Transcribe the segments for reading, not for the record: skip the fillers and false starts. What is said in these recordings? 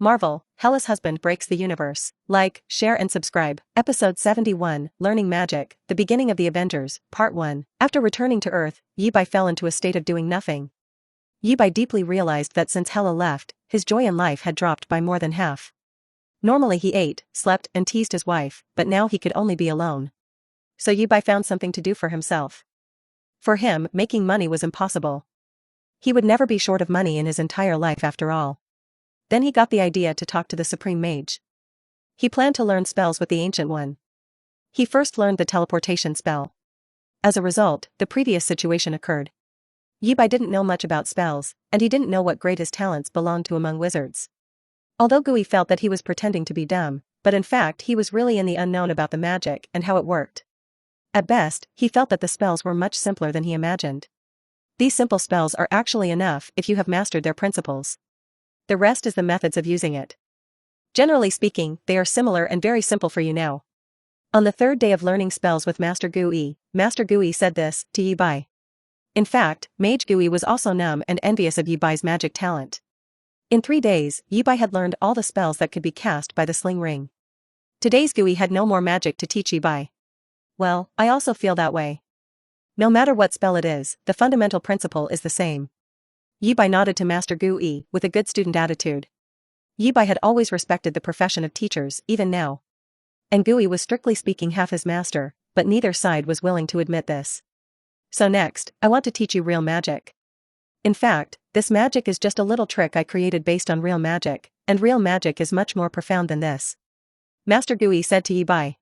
Marvel, Hela's husband breaks the universe. Like, share and subscribe. Episode 71, Learning Magic, the beginning of the Avengers, Part 1. After returning to Earth, Yibai fell into a state of doing nothing. Yibai deeply realized that since Hela left, his joy in life had dropped by more than half. Normally he ate, slept and teased his wife, but now he could only be alone. So Yibai found something to do for himself. For him, making money was impossible. He would never be short of money in his entire life after all. Then he got the idea to talk to the Supreme Mage. He planned to learn spells with the Ancient One. He first learned the teleportation spell. As a result, the previous situation occurred. Yibai didn't know much about spells, and he didn't know what grade his talents belonged to among wizards. Although Gui felt that he was pretending to be dumb, but in fact he was really in the unknown about the magic and how it worked. At best, he felt that the spells were much simpler than he imagined. These simple spells are actually enough if you have mastered their principles. The rest is the methods of using it. Generally speaking, they are similar and very simple for you now. On the third day of learning spells with Master Gui said this to Yibai. In fact, Mage Gui was also numb and envious of Yibai's magic talent. In 3 days, Yibai had learned all the spells that could be cast by the sling ring. Today's Gui had no more magic to teach Yibai. Well, I also feel that way. No matter what spell it is, the fundamental principle is the same. Yibai nodded to Master Gui with a good student attitude. Yibai had always respected the profession of teachers, even now. And Gui was strictly speaking half his master, but neither side was willing to admit this. So next, I want to teach you real magic. In fact, this magic is just a little trick I created based on real magic, and real magic is much more profound than this. Master Gui said to Yibai.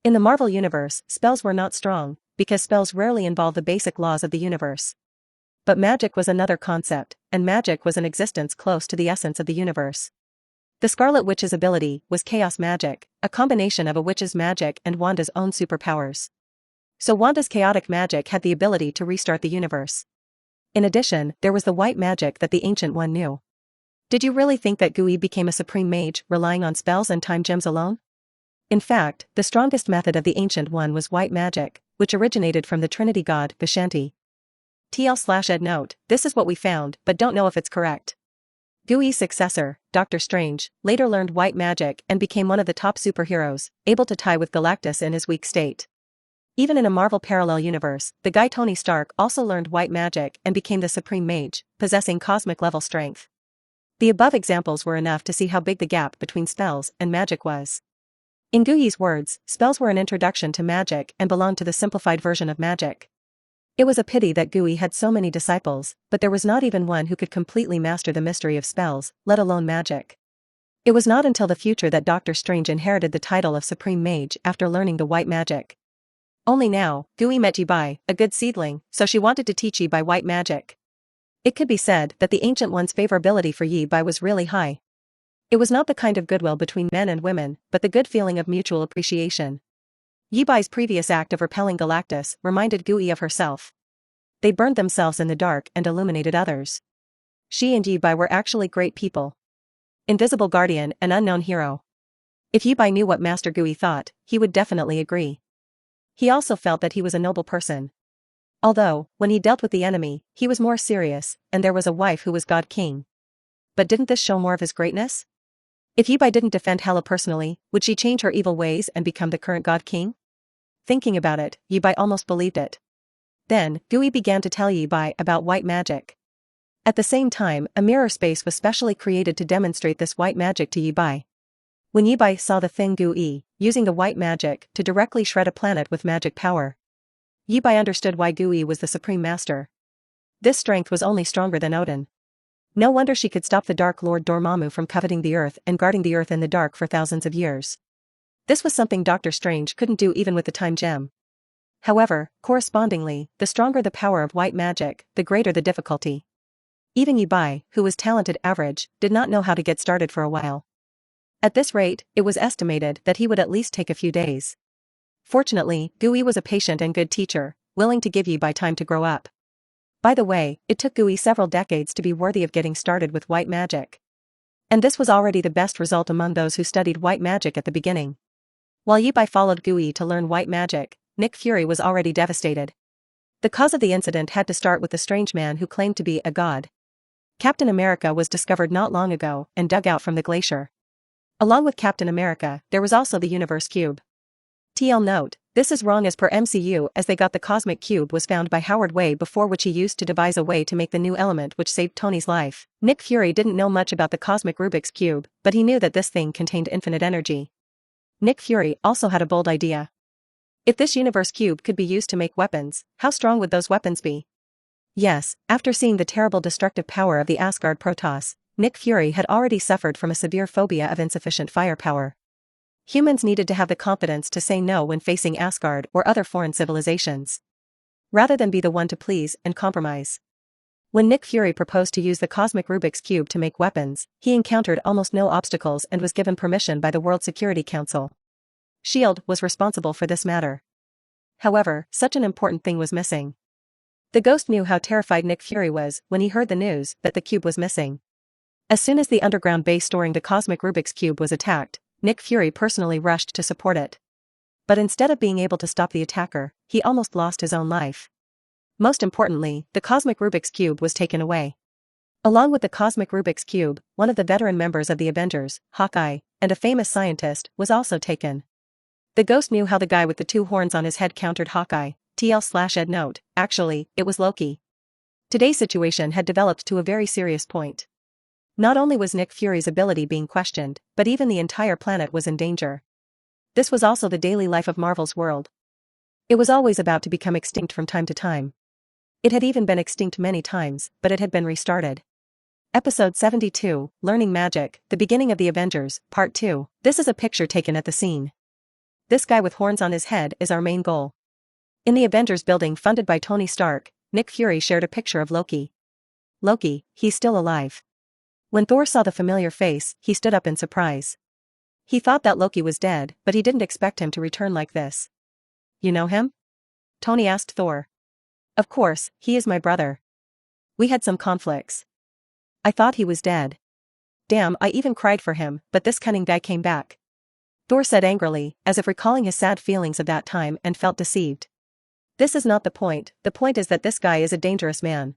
In the Marvel universe, spells were not strong, because spells rarely involve the basic laws of the universe. But magic was another concept, and magic was an existence close to the essence of the universe. The Scarlet Witch's ability was chaos magic, a combination of a witch's magic and Wanda's own superpowers. So Wanda's chaotic magic had the ability to restart the universe. In addition, there was the white magic that the Ancient One knew. Did you really think that Gui became a supreme mage relying on spells and time gems alone? In fact, the strongest method of the Ancient One was white magic, which originated from the Trinity god, Vishanti. TL/Ed note, this is what we found, but don't know if it's correct. Gui's successor, Doctor Strange, later learned white magic and became one of the top superheroes, able to tie with Galactus in his weak state. Even in a Marvel parallel universe, the guy Tony Stark also learned white magic and became the Supreme Mage, possessing cosmic-level strength. The above examples were enough to see how big the gap between spells and magic was. In Gui's words, spells were an introduction to magic and belonged to the simplified version of magic. It was a pity that Gui had so many disciples, but there was not even one who could completely master the mystery of spells, let alone magic. It was not until the future that Doctor Strange inherited the title of Supreme Mage after learning the white magic. Only now, Gui met Yibai, a good seedling, so she wanted to teach Yibai white magic. It could be said that the Ancient One's favorability for Yibai was really high. It was not the kind of goodwill between men and women, but the good feeling of mutual appreciation. Yibai's previous act of repelling Galactus reminded Gui of herself. They burned themselves in the dark and illuminated others. She and Yibai were actually great people. Invisible guardian, an unknown hero. If Yibai knew what Master Gui thought, he would definitely agree. He also felt that he was a noble person. Although, when he dealt with the enemy, he was more serious, and there was a wife who was God-King. But didn't this show more of his greatness? If Yibai didn't defend Hela personally, would she change her evil ways and become the current God-King? Thinking about it, Yibai almost believed it. Then, Gui began to tell Yibai about white magic. At the same time, a mirror space was specially created to demonstrate this white magic to Yibai. When Yibai saw the thing Gui, using the white magic to directly shred a planet with magic power, Yibai understood why Gui was the Supreme Master. This strength was only stronger than Odin. No wonder she could stop the Dark Lord Dormammu from coveting the earth and guarding the earth in the dark for thousands of years. This was something Doctor Strange couldn't do even with the time gem. However, correspondingly, the stronger the power of white magic, the greater the difficulty. Even Yibai, who was talented average, did not know how to get started for a while. At this rate, it was estimated that he would at least take a few days. Fortunately, Gui was a patient and good teacher, willing to give Yibai time to grow up. By the way, it took Gui several decades to be worthy of getting started with white magic. And this was already the best result among those who studied white magic at the beginning. While Yibai followed Gui to learn white magic, Nick Fury was already devastated. The cause of the incident had to start with the strange man who claimed to be a god. Captain America was discovered not long ago and dug out from the glacier. Along with Captain America, there was also the Universe Cube. TL note, this is wrong as per MCU as they got the Cosmic Cube was found by Howard way before which he used to devise a way to make the new element which saved Tony's life. Nick Fury didn't know much about the Cosmic Rubik's Cube, but he knew that this thing contained infinite energy. Nick Fury also had a bold idea. If this Universe Cube could be used to make weapons, how strong would those weapons be? Yes, after seeing the terrible destructive power of the Asgard Protoss, Nick Fury had already suffered from a severe phobia of insufficient firepower. Humans needed to have the confidence to say no when facing Asgard or other foreign civilizations, rather than be the one to please and compromise. When Nick Fury proposed to use the Cosmic Rubik's Cube to make weapons, he encountered almost no obstacles and was given permission by the World Security Council. S.H.I.E.L.D. was responsible for this matter. However, such an important thing was missing. The Ghost knew how terrified Nick Fury was when he heard the news that the cube was missing. As soon as the underground base storing the Cosmic Rubik's Cube was attacked, Nick Fury personally rushed to support it. But instead of being able to stop the attacker, he almost lost his own life. Most importantly, the Cosmic Rubik's Cube was taken away. Along with the Cosmic Rubik's Cube, one of the veteran members of the Avengers, Hawkeye, and a famous scientist, was also taken. The Ghost knew how the guy with the 2 horns on his head countered Hawkeye. TL/Ed note, actually, it was Loki. Today's situation had developed to a very serious point. Not only was Nick Fury's ability being questioned, but even the entire planet was in danger. This was also the daily life of Marvel's world. It was always about to become extinct from time to time. It had even been extinct many times, but it had been restarted. Episode 72, Learning Magic, The Beginning of the Avengers, Part 2. This is a picture taken at the scene. This guy with horns on his head is our main goal. In the Avengers building funded by Tony Stark, Nick Fury shared a picture of Loki. Loki, he's still alive. When Thor saw the familiar face, he stood up in surprise. He thought that Loki was dead, but he didn't expect him to return like this. You know him? Tony asked Thor. Of course, he is my brother. We had some conflicts. I thought he was dead. Damn, I even cried for him, but this cunning guy came back. Thor said angrily, as if recalling his sad feelings of that time and felt deceived. This is not the point is that this guy is a dangerous man.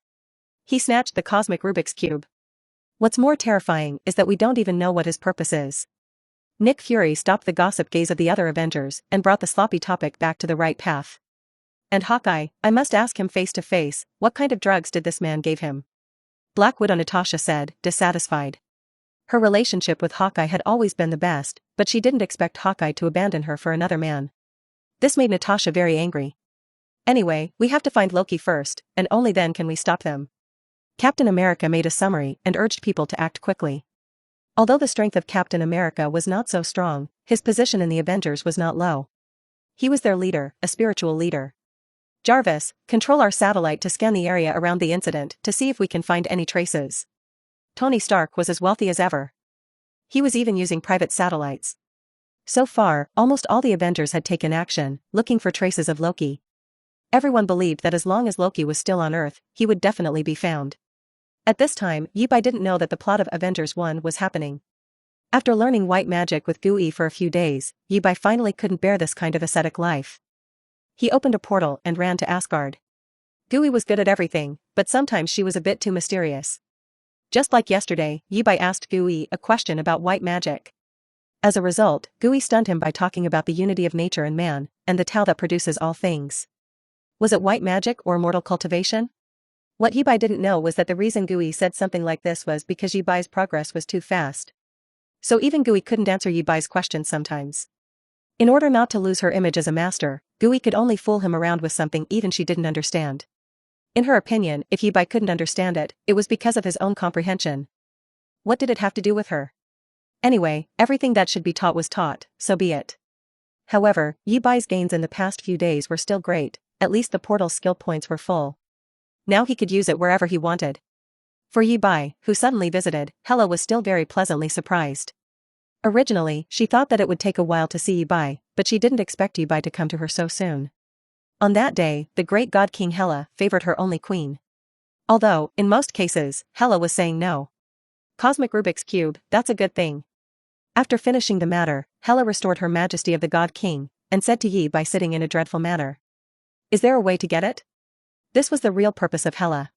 He snatched the Cosmic Rubik's Cube. What's more terrifying is that we don't even know what his purpose is. Nick Fury stopped the gossip gaze of the other Avengers and brought the sloppy topic back to the right path. And Hawkeye, I must ask him face to face, what kind of drugs did this man give him? Black Widow Natasha said, dissatisfied. Her relationship with Hawkeye had always been the best, but she didn't expect Hawkeye to abandon her for another man. This made Natasha very angry. Anyway, we have to find Loki first, and only then can we stop them. Captain America made a summary and urged people to act quickly. Although the strength of Captain America was not so strong, his position in the Avengers was not low. He was their leader, a spiritual leader. Jarvis, control our satellite to scan the area around the incident to see if we can find any traces. Tony Stark was as wealthy as ever. He was even using private satellites. So far, almost all the Avengers had taken action, looking for traces of Loki. Everyone believed that as long as Loki was still on Earth, he would definitely be found. At this time, Yibai didn't know that the plot of Avengers 1 was happening. After learning white magic with Gui for a few days, Yibai finally couldn't bear this kind of ascetic life. He opened a portal and ran to Asgard. Gui was good at everything, but sometimes she was a bit too mysterious. Just like yesterday, Yibai asked Gui a question about white magic. As a result, Gui stunned him by talking about the unity of nature and man, and the Tao that produces all things. Was it white magic or mortal cultivation? What Yibai didn't know was that the reason Gui said something like this was because Yibai's progress was too fast. So even Gui couldn't answer Yibai's questions sometimes. In order not to lose her image as a master, Gui could only fool him around with something even she didn't understand. In her opinion, if Yibai couldn't understand it, it was because of his own comprehension. What did it have to do with her? Anyway, everything that should be taught was taught, so be it. However, Yibai's gains in the past few days were still great, at least the portal skill points were full. Now he could use it wherever he wanted. For Yibai, who suddenly visited, Hela was still very pleasantly surprised. Originally, she thought that it would take a while to see Yibai, but she didn't expect Yibai to come to her so soon. On that day, the great God-King Hela favored her only queen. Although, in most cases, Hela was saying no. Cosmic Rubik's Cube, that's a good thing. After finishing the matter, Hela restored her majesty of the God-King, and said to Yibai sitting in a dreadful manner. Is there a way to get it? This was the real purpose of Hela.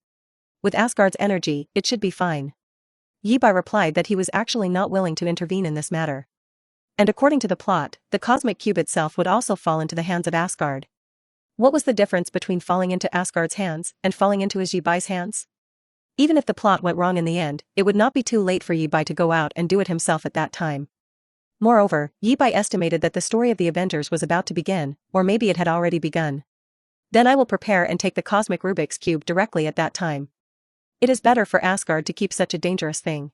With Asgard's energy, it should be fine. Yibai replied that he was actually not willing to intervene in this matter. And according to the plot, the cosmic cube itself would also fall into the hands of Asgard. What was the difference between falling into Asgard's hands and falling into his Yibai's hands? Even if the plot went wrong in the end, it would not be too late for Yibai to go out and do it himself at that time. Moreover, Yibai estimated that the story of the Avengers was about to begin, or maybe it had already begun. Then I will prepare and take the cosmic Rubik's Cube directly at that time. It is better for Asgard to keep such a dangerous thing.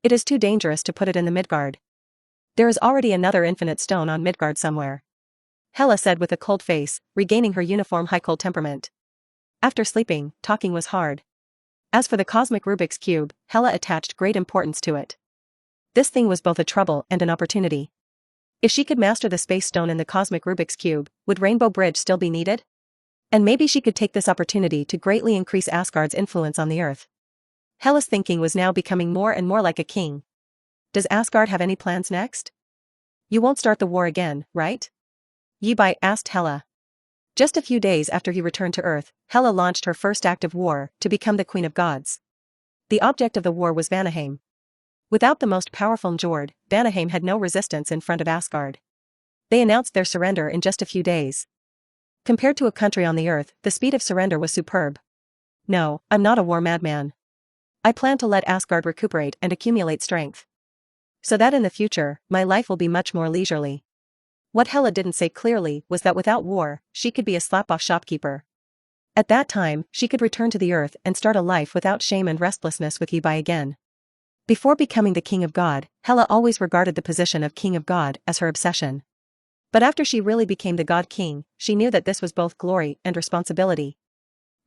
It is too dangerous to put it in the Midgard. There is already another infinite stone on Midgard somewhere. Hela said with a cold face, regaining her uniform high-cold temperament. After sleeping, talking was hard. As for the cosmic Rubik's Cube, Hela attached great importance to it. This thing was both a trouble and an opportunity. If she could master the space stone in the cosmic Rubik's Cube, would Rainbow Bridge still be needed? And maybe she could take this opportunity to greatly increase Asgard's influence on the earth. Hela's thinking was now becoming more and more like a king. Does Asgard have any plans next? You won't start the war again, right? Yibai asked Hela. Just a few days after he returned to Earth, Hela launched her first active war to become the Queen of Gods. The object of the war was Vanaheim. Without the most powerful Njord, Vanaheim had no resistance in front of Asgard. They announced their surrender in just a few days. Compared to a country on the Earth, the speed of surrender was superb. No, I'm not a war madman. I plan to let Asgard recuperate and accumulate strength. So that in the future, my life will be much more leisurely. What Hela didn't say clearly was that without war, she could be a slap-off shopkeeper. At that time, she could return to the Earth and start a life without shame and restlessness with Yibai again. Before becoming the King of God, Hela always regarded the position of King of God as her obsession. But after she really became the God King, she knew that this was both glory and responsibility.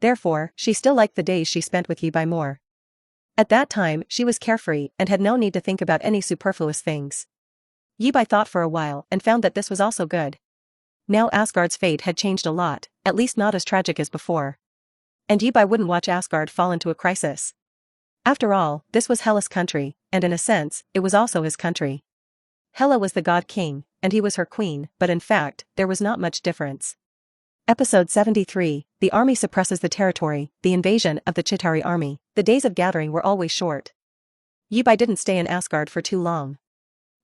Therefore, she still liked the days she spent with Yibai more. At that time, she was carefree and had no need to think about any superfluous things. Yibai thought for a while and found that this was also good. Now Asgard's fate had changed a lot, at least not as tragic as before. And Yibai wouldn't watch Asgard fall into a crisis. After all, this was Hela's country, and in a sense, it was also his country. Hela was the God King, and he was her queen, but in fact, there was not much difference. Episode 73, The Army Suppresses the Territory, The Invasion of the Chitari Army. The days of gathering were always short. Yibai didn't stay in Asgard for too long.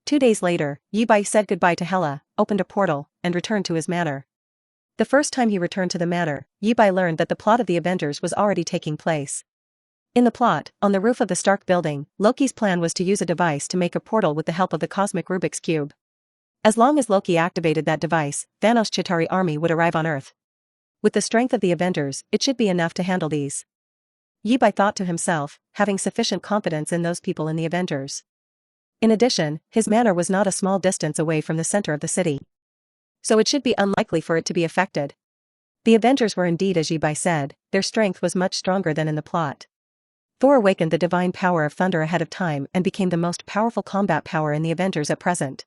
2 days later, Yibai said goodbye to Hela, opened a portal, and returned to his manor. The first time he returned to the manor, Yibai learned that the plot of the Avengers was already taking place. In the plot, on the roof of the Stark building, Loki's plan was to use a device to make a portal with the help of the cosmic Rubik's Cube. As long as Loki activated that device, Thanos' Chitari army would arrive on Earth. With the strength of the Avengers, it should be enough to handle these. Yibai thought to himself, having sufficient confidence in those people in the Avengers. In addition, his manor was not a small distance away from the center of the city. So it should be unlikely for it to be affected. The Avengers were indeed as Yibai said, their strength was much stronger than in the plot. Thor awakened the divine power of thunder ahead of time and became the most powerful combat power in the Avengers at present.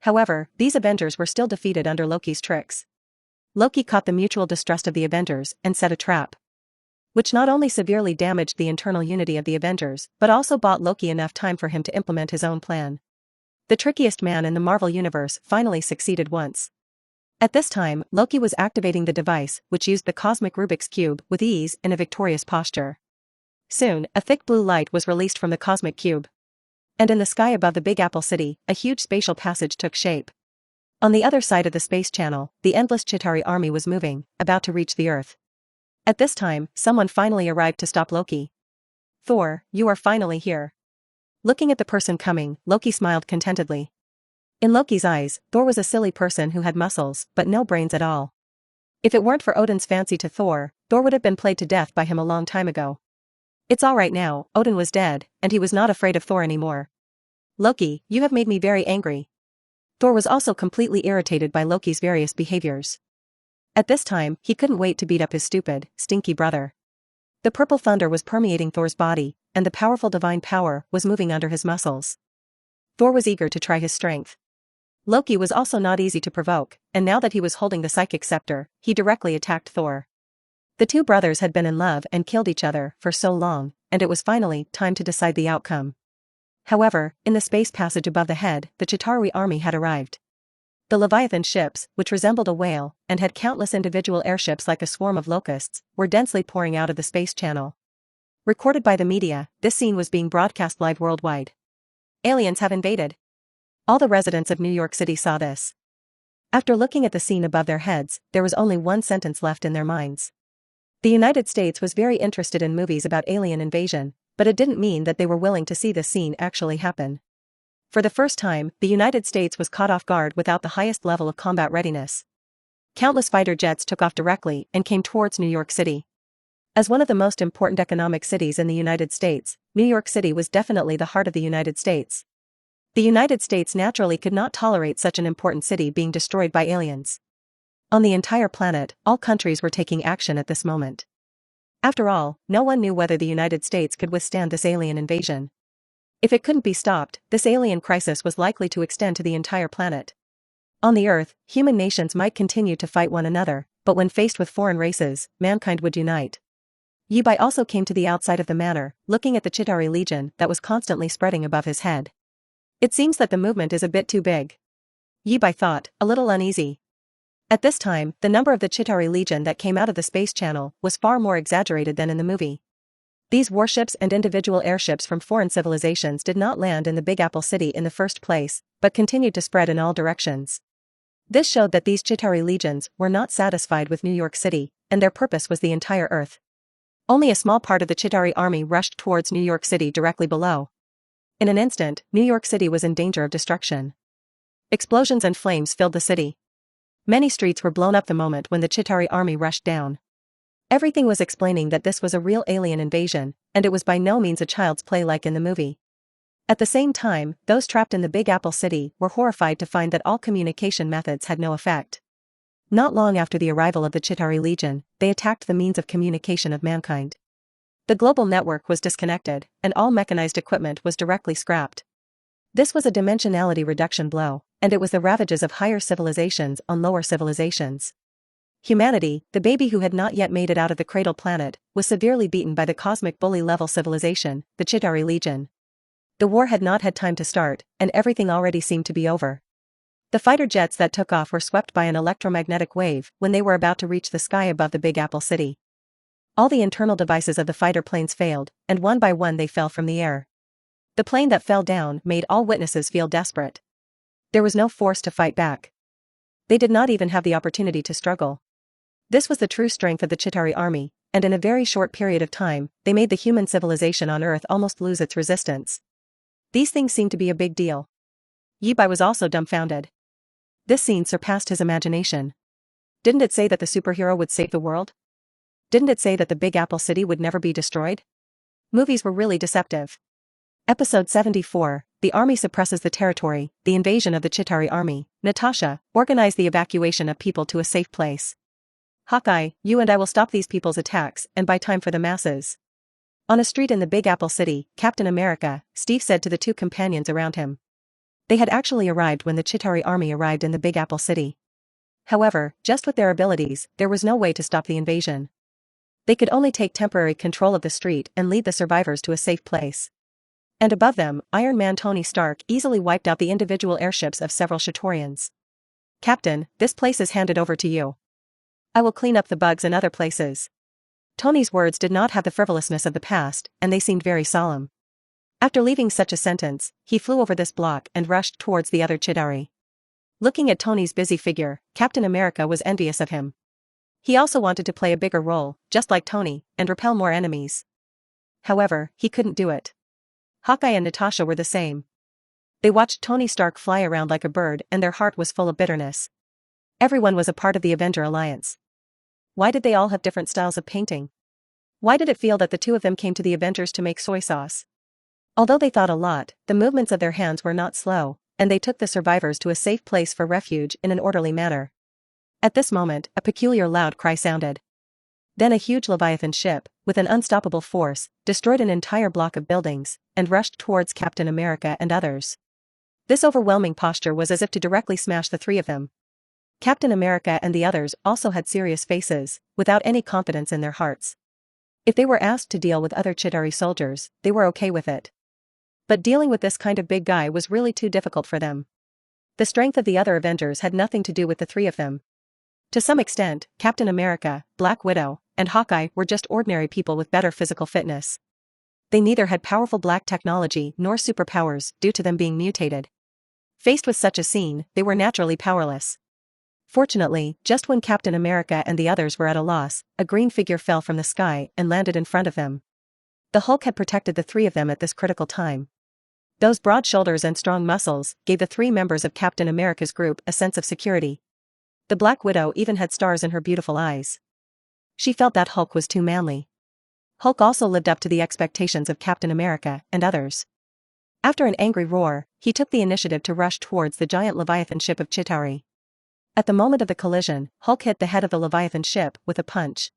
However, these Avengers were still defeated under Loki's tricks. Loki caught the mutual distrust of the Avengers and set a trap, which not only severely damaged the internal unity of the Avengers, but also bought Loki enough time for him to implement his own plan. The trickiest man in the Marvel Universe finally succeeded once. At this time, Loki was activating the device, which used the cosmic Rubik's Cube with ease in a victorious posture. Soon, a thick blue light was released from the cosmic cube. And in the sky above the Big Apple City, a huge spatial passage took shape. On the other side of the space channel, the endless Chitari army was moving, about to reach the Earth. At this time, someone finally arrived to stop Loki. Thor, you are finally here. Looking at the person coming, Loki smiled contentedly. In Loki's eyes, Thor was a silly person who had muscles, but no brains at all. If it weren't for Odin's fancy to Thor, Thor would have been played to death by him a long time ago. It's all right now, Odin was dead, and he was not afraid of Thor anymore. Loki, you have made me very angry. Thor was also completely irritated by Loki's various behaviors. At this time, he couldn't wait to beat up his stupid, stinky brother. The purple thunder was permeating Thor's body, and the powerful divine power was moving under his muscles. Thor was eager to try his strength. Loki was also not easy to provoke, and now that he was holding the psychic scepter, he directly attacked Thor. The two brothers had been in love and killed each other for so long, and it was finally time to decide the outcome. However, in the space passage above the head, the Chitari army had arrived. The Leviathan ships, which resembled a whale, and had countless individual airships like a swarm of locusts, were densely pouring out of the space channel. Recorded by the media, this scene was being broadcast live worldwide. Aliens have invaded. All the residents of New York City saw this. After looking at the scene above their heads, there was only one sentence left in their minds. The United States was very interested in movies about alien invasion, but it didn't mean that they were willing to see this scene actually happen. For the first time, the United States was caught off guard without the highest level of combat readiness. Countless fighter jets took off directly and came towards New York City. As one of the most important economic cities in the United States, New York City was definitely the heart of the United States. The United States naturally could not tolerate such an important city being destroyed by aliens. On the entire planet, all countries were taking action at this moment. After all, no one knew whether the United States could withstand this alien invasion. If it couldn't be stopped, this alien crisis was likely to extend to the entire planet. On the Earth, human nations might continue to fight one another, but when faced with foreign races, mankind would unite. Yibai also came to the outside of the manor, looking at the Chitari Legion that was constantly spreading above his head. It seems that the movement is a bit too big. Yibai thought, a little uneasy. At this time, the number of the Chitari Legion that came out of the space channel was far more exaggerated than in the movie. These warships and individual airships from foreign civilizations did not land in the Big Apple City in the first place, but continued to spread in all directions. This showed that these Chitari legions were not satisfied with New York City, and their purpose was the entire Earth. Only a small part of the Chitari army rushed towards New York City directly below. In an instant, New York City was in danger of destruction. Explosions and flames filled the city. Many streets were blown up the moment when the Chitari army rushed down. Everything was explaining that this was a real alien invasion, and it was by no means a child's play like in the movie. At the same time, those trapped in the Big Apple City were horrified to find that all communication methods had no effect. Not long after the arrival of the Chitari Legion, they attacked the means of communication of mankind. The global network was disconnected, and all mechanized equipment was directly scrapped. This was a dimensionality reduction blow, and it was the ravages of higher civilizations on lower civilizations. Humanity, the baby who had not yet made it out of the cradle planet, was severely beaten by the cosmic bully-level civilization, the Chitari Legion. The war had not had time to start, and everything already seemed to be over. The fighter jets that took off were swept by an electromagnetic wave when they were about to reach the sky above the Big Apple City. All the internal devices of the fighter planes failed, and one by one they fell from the air. The plane that fell down made all witnesses feel desperate. There was no force to fight back. They did not even have the opportunity to struggle. This was the true strength of the Chitari army, and in a very short period of time, they made the human civilization on Earth almost lose its resistance. These things seemed to be a big deal. Yibai was also dumbfounded. This scene surpassed his imagination. Didn't it say that the superhero would save the world? Didn't it say that the Big Apple City would never be destroyed? Movies were really deceptive. Episode 74, The Army Suppresses the Territory, The Invasion of the Chitari Army. Natasha, organize the evacuation of people to a safe place. Hawkeye, you and I will stop these people's attacks and buy time for the masses. On a street in the Big Apple City, Captain America, Steve said to the two companions around him. They had actually arrived when the Chitari army arrived in the Big Apple City. However, just with their abilities, there was no way to stop the invasion. They could only take temporary control of the street and lead the survivors to a safe place. And above them, Iron Man Tony Stark easily wiped out the individual airships of several Chitaurians. Captain, this place is handed over to you. I will clean up the bugs in other places. Tony's words did not have the frivolousness of the past, and they seemed very solemn. After leaving such a sentence, he flew over this block and rushed towards the other Chitari. Looking at Tony's busy figure, Captain America was envious of him. He also wanted to play a bigger role, just like Tony, and repel more enemies. However, he couldn't do it. Hawkeye and Natasha were the same. They watched Tony Stark fly around like a bird and their heart was full of bitterness. Everyone was a part of the Avenger Alliance. Why did they all have different styles of painting? Why did it feel that the two of them came to the Avengers to make soy sauce? Although they thought a lot, the movements of their hands were not slow, and they took the survivors to a safe place for refuge in an orderly manner. At this moment, a peculiar loud cry sounded. Then a huge Leviathan ship, with an unstoppable force, destroyed an entire block of buildings, and rushed towards Captain America and others. This overwhelming posture was as if to directly smash the three of them. Captain America and the others also had serious faces, without any confidence in their hearts. If they were asked to deal with other Chitari soldiers, they were okay with it. But dealing with this kind of big guy was really too difficult for them. The strength of the other Avengers had nothing to do with the three of them. To some extent, Captain America, Black Widow, and Hawkeye were just ordinary people with better physical fitness. They neither had powerful black technology nor superpowers due to them being mutated. Faced with such a scene, they were naturally powerless. Fortunately, just when Captain America and the others were at a loss, a green figure fell from the sky and landed in front of them. The Hulk had protected the three of them at this critical time. Those broad shoulders and strong muscles gave the three members of Captain America's group a sense of security. The Black Widow even had stars in her beautiful eyes. She felt that Hulk was too manly. Hulk also lived up to the expectations of Captain America and others. After an angry roar, he took the initiative to rush towards the giant Leviathan ship of Chitari. At the moment of the collision, Hulk hit the head of the Leviathan ship with a punch.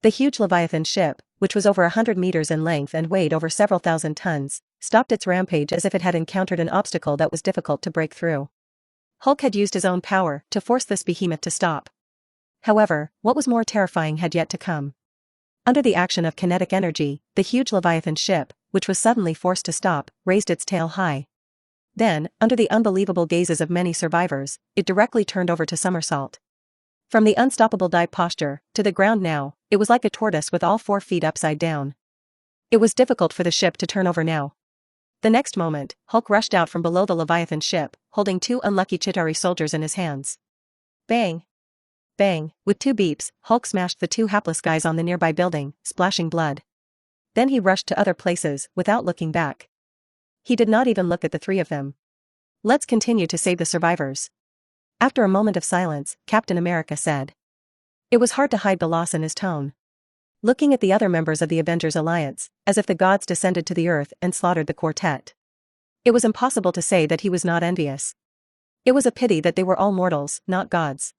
The huge Leviathan ship, which was over 100 meters in length and weighed over several thousand tons, stopped its rampage as if it had encountered an obstacle that was difficult to break through. Hulk had used his own power to force this behemoth to stop. However, what was more terrifying had yet to come. Under the action of kinetic energy, the huge Leviathan ship, which was suddenly forced to stop, raised its tail high. Then, under the unbelievable gazes of many survivors, it directly turned over to somersault. From the unstoppable dive posture to the ground now, it was like a tortoise with all 4 feet upside down. It was difficult for the ship to turn over now. The next moment, Hulk rushed out from below the Leviathan ship, holding 2 unlucky Chitari soldiers in his hands. Bang! Bang! With 2 beeps, Hulk smashed the 2 hapless guys on the nearby building, splashing blood. Then he rushed to other places, without looking back. He did not even look at the 3 of them. Let's continue to save the survivors. After a moment of silence, Captain America said. It was hard to hide the loss in his tone. Looking at the other members of the Avengers alliance, as if the gods descended to the earth and slaughtered the quartet. It was impossible to say that he was not envious. It was a pity that they were all mortals, not gods.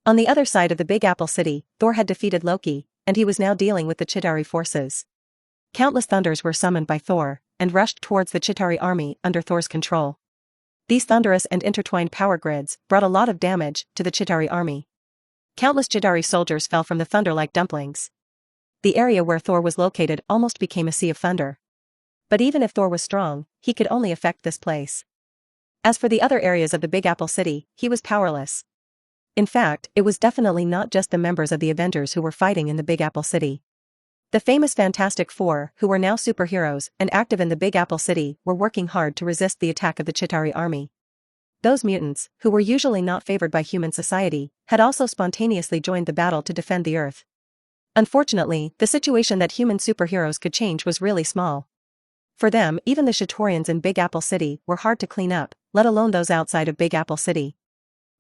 On the other side of the Big Apple City, Thor had defeated Loki, and he was now dealing with the Chitari forces. Countless thunders were summoned by Thor, and rushed towards the Chitari army under Thor's control. These thunderous and intertwined power grids brought a lot of damage to the Chitari army. Countless Chitari soldiers fell from the thunder like dumplings. The area where Thor was located almost became a sea of thunder. But even if Thor was strong, he could only affect this place. As for the other areas of the Big Apple City, he was powerless. In fact, it was definitely not just the members of the Avengers who were fighting in the Big Apple City. The famous Fantastic Four, who were now superheroes and active in the Big Apple City, were working hard to resist the attack of the Chitari army. Those mutants, who were usually not favored by human society, had also spontaneously joined the battle to defend the Earth. Unfortunately, the situation that human superheroes could change was really small. For them, even the Chitorians in Big Apple City were hard to clean up, let alone those outside of Big Apple City.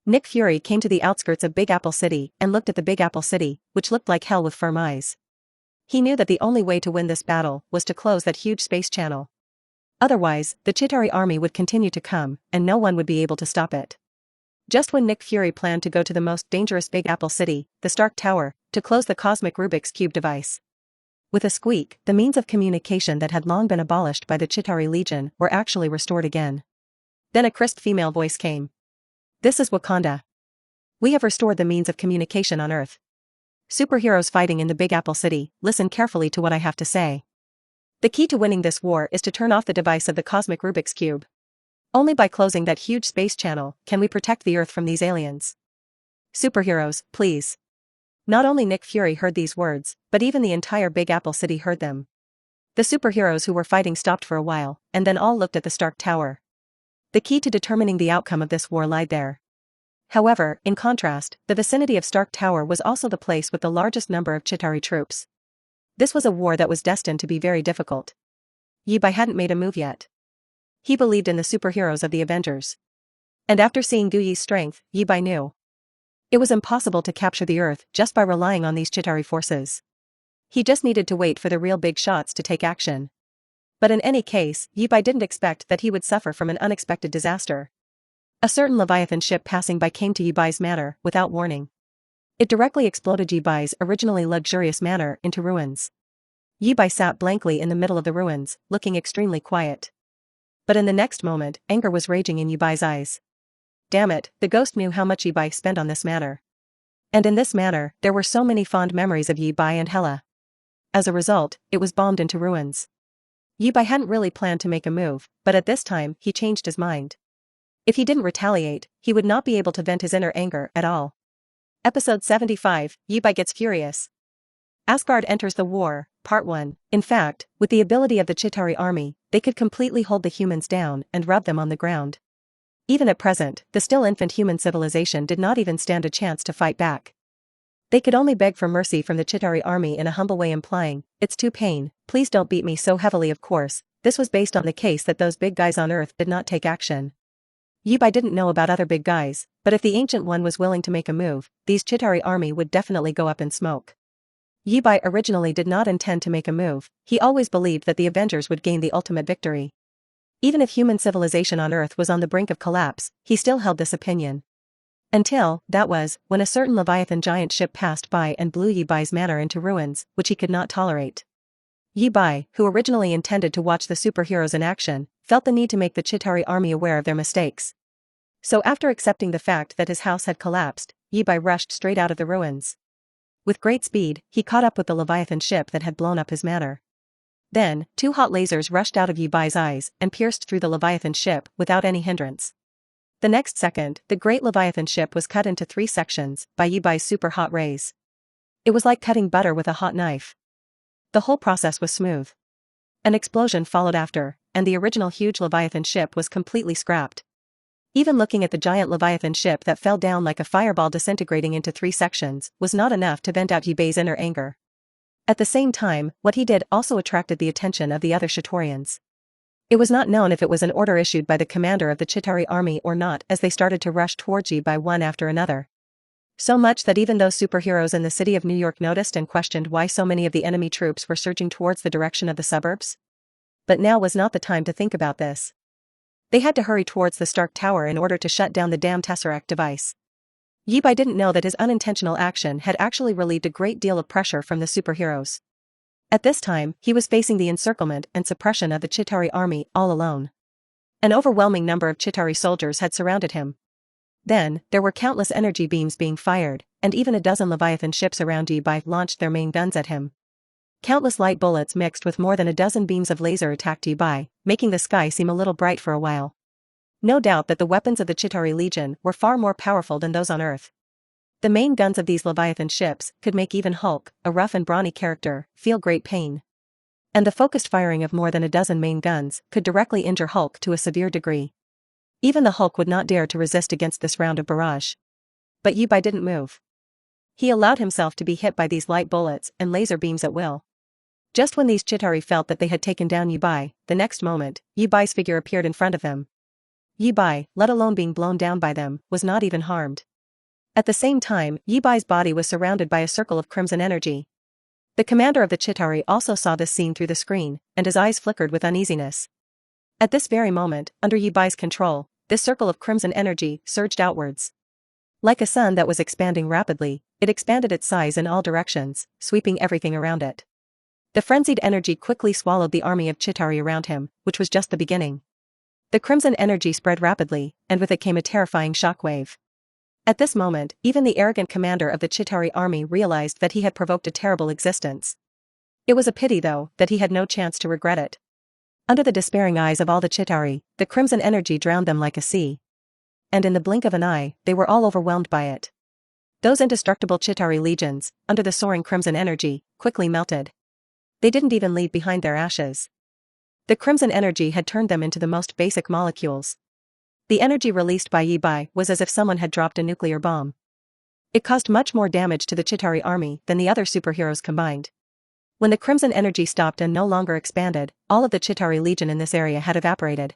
Nick Fury came to the outskirts of Big Apple City and looked at the Big Apple City, which looked like hell with firm eyes. He knew that the only way to win this battle was to close that huge space channel. Otherwise, the Chitari army would continue to come, and no one would be able to stop it. Just when Nick Fury planned to go to the most dangerous Big Apple City, the Stark Tower, to close the cosmic Rubik's Cube device. With a squeak, the means of communication that had long been abolished by the Chitari Legion were actually restored again. Then a crisp female voice came. This is Wakanda. We have restored the means of communication on Earth. Superheroes fighting in the Big Apple City, listen carefully to what I have to say. The key to winning this war is to turn off the device of the cosmic Rubik's Cube. Only by closing that huge space channel can we protect the Earth from these aliens. Superheroes, please. Not only Nick Fury heard these words, but even the entire Big Apple City heard them. The superheroes who were fighting stopped for a while, and then all looked at the Stark Tower. The key to determining the outcome of this war lied there. However, in contrast, the vicinity of Stark Tower was also the place with the largest number of Chitari troops. This was a war that was destined to be very difficult. Yi Bai hadn't made a move yet. He believed in the superheroes of the Avengers. And after seeing Gu Yi's strength, Yi Bai knew it was impossible to capture the Earth just by relying on these Chitari forces. He just needed to wait for the real big shots to take action. But in any case, Yi Bai didn't expect that he would suffer from an unexpected disaster. A certain Leviathan ship passing by came to Yi Bai's manor without warning. It directly exploded Yi Bai's originally luxurious manor into ruins. Yi Bai sat blankly in the middle of the ruins, looking extremely quiet. But in the next moment, anger was raging in Yi Bai's eyes. Damn it, the ghost knew how much Yi Bai spent on this manor. And in this manor, there were so many fond memories of Yi Bai and Hela. As a result, it was bombed into ruins. Yi Bai hadn't really planned to make a move, but at this time, he changed his mind. If he didn't retaliate, he would not be able to vent his inner anger at all. Episode 75, Yi Bai gets furious. Asgard enters the war, Part 1. In fact, with the ability of the Chitari army, they could completely hold the humans down and rub them on the ground. Even at present, the still infant human civilization did not even stand a chance to fight back. They could only beg for mercy from the Chitari army in a humble way, implying, "It's too pain, please don't beat me so heavily." Of course, this was based on the case that those big guys on Earth did not take action. Yibai didn't know about other big guys, but if the Ancient One was willing to make a move, these Chitari army would definitely go up in smoke. Yibai originally did not intend to make a move, he always believed that the Avengers would gain the ultimate victory. Even if human civilization on Earth was on the brink of collapse, he still held this opinion. Until, that was, when a certain Leviathan giant ship passed by and blew Yibai's manor into ruins, which he could not tolerate. Yibai, who originally intended to watch the superheroes in action, felt the need to make the Chitari army aware of their mistakes. So after accepting the fact that his house had collapsed, Yibai rushed straight out of the ruins. With great speed, he caught up with the Leviathan ship that had blown up his manor. Then, 2 hot lasers rushed out of Yibai's eyes and pierced through the Leviathan ship without any hindrance. The next second, the great Leviathan ship was cut into 3 sections by Yibai's super hot rays. It was like cutting butter with a hot knife. The whole process was smooth. An explosion followed after, and the original huge Leviathan ship was completely scrapped. Even looking at the giant Leviathan ship that fell down like a fireball disintegrating into 3 sections was not enough to vent out Yibai's inner anger. At the same time, what he did also attracted the attention of the other Chitaurians. It was not known if it was an order issued by the commander of the Chitari army or not, as they started to rush towards Yibai one after another. So much that even those superheroes in the city of New York noticed and questioned why so many of the enemy troops were surging towards the direction of the suburbs. But now was not the time to think about this. They had to hurry towards the Stark Tower in order to shut down the damn Tesseract device. Yibai didn't know that his unintentional action had actually relieved a great deal of pressure from the superheroes. At this time, he was facing the encirclement and suppression of the Chitari army all alone. An overwhelming number of Chitari soldiers had surrounded him. Then, there were countless energy beams being fired, and even a dozen Leviathan ships around Yibai launched their main guns at him. Countless light bullets mixed with more than a dozen beams of laser attacked Yibai, making the sky seem a little bright for a while. No doubt that the weapons of the Chitari Legion were far more powerful than those on Earth. The main guns of these Leviathan ships could make even Hulk, a rough and brawny character, feel great pain. And the focused firing of more than a dozen main guns could directly injure Hulk to a severe degree. Even the Hulk would not dare to resist against this round of barrage. But Yibai didn't move. He allowed himself to be hit by these light bullets and laser beams at will. Just when these Chitari felt that they had taken down Yibai, the next moment, Yibai's figure appeared in front of them. Yibai, let alone being blown down by them, was not even harmed. At the same time, Yibai's body was surrounded by a circle of crimson energy. The commander of the Chitari also saw this scene through the screen, and his eyes flickered with uneasiness. At this very moment, under Yibai's control, this circle of crimson energy surged outwards. Like a sun that was expanding rapidly, it expanded its size in all directions, sweeping everything around it. The frenzied energy quickly swallowed the army of Chitari around him, which was just the beginning. The crimson energy spread rapidly, and with it came a terrifying shockwave. At this moment, even the arrogant commander of the Chitari army realized that he had provoked a terrible existence. It was a pity, though, that he had no chance to regret it. Under the despairing eyes of all the Chitari, the crimson energy drowned them like a sea. And in the blink of an eye, they were all overwhelmed by it. Those indestructible Chitari legions, under the soaring crimson energy, quickly melted. They didn't even leave behind their ashes. The crimson energy had turned them into the most basic molecules. The energy released by Yibai was as if someone had dropped a nuclear bomb. It caused much more damage to the Chitari army than the other superheroes combined. When the crimson energy stopped and no longer expanded, all of the Chitari Legion in this area had evaporated.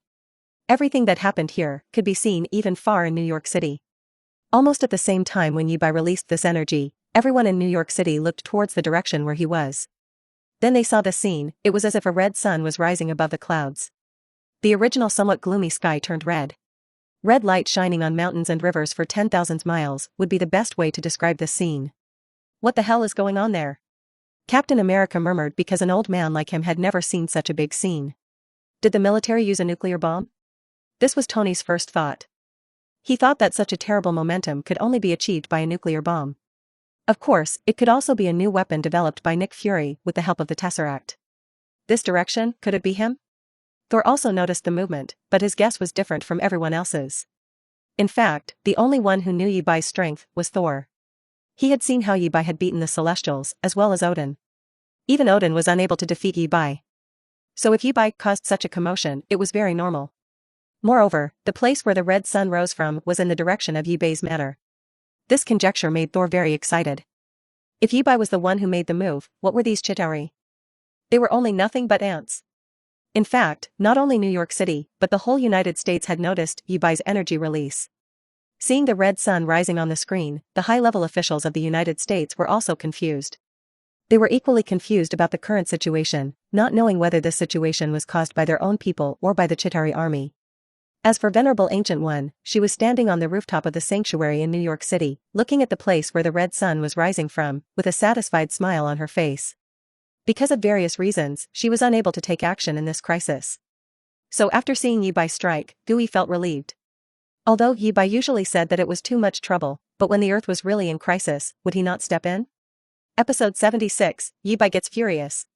Everything that happened here could be seen even far in New York City. Almost at the same time when Yibai released this energy, everyone in New York City looked towards the direction where he was. Then they saw the scene. It was as if a red sun was rising above the clouds. The original somewhat gloomy sky turned red. Red light shining on mountains and rivers for 10,000 miles would be the best way to describe this scene. What the hell is going on there? Captain America murmured because an old man like him had never seen such a big scene. Did the military use a nuclear bomb? This was Tony's first thought. He thought that such a terrible momentum could only be achieved by a nuclear bomb. Of course, it could also be a new weapon developed by Nick Fury with the help of the Tesseract. This direction, could it be him? Thor also noticed the movement, but his guess was different from everyone else's. In fact, the only one who knew Yibai's strength was Thor. He had seen how Yibai had beaten the Celestials as well as Odin. Even Odin was unable to defeat Yi-Bai. So if Yi-Bai caused such a commotion, it was very normal. Moreover, the place where the red sun rose from was in the direction of Yi-Bai's manor. This conjecture made Thor very excited. If Yi-Bai was the one who made the move, what were these Chitari? They were only nothing but ants. In fact, not only New York City, but the whole United States had noticed Yi-Bai's energy release. Seeing the red sun rising on the screen, the high-level officials of the United States were also confused. They were equally confused about the current situation, not knowing whether this situation was caused by their own people or by the Chitari army. As for Venerable Ancient One, she was standing on the rooftop of the sanctuary in New York City, looking at the place where the red sun was rising from, with a satisfied smile on her face. Because of various reasons, she was unable to take action in this crisis. So after seeing Yi-Bai strike, Gui felt relieved. Although Yi-Bai usually said that it was too much trouble, but when the Earth was really in crisis, would he not step in? Episode 76, Yi-Bai gets furious.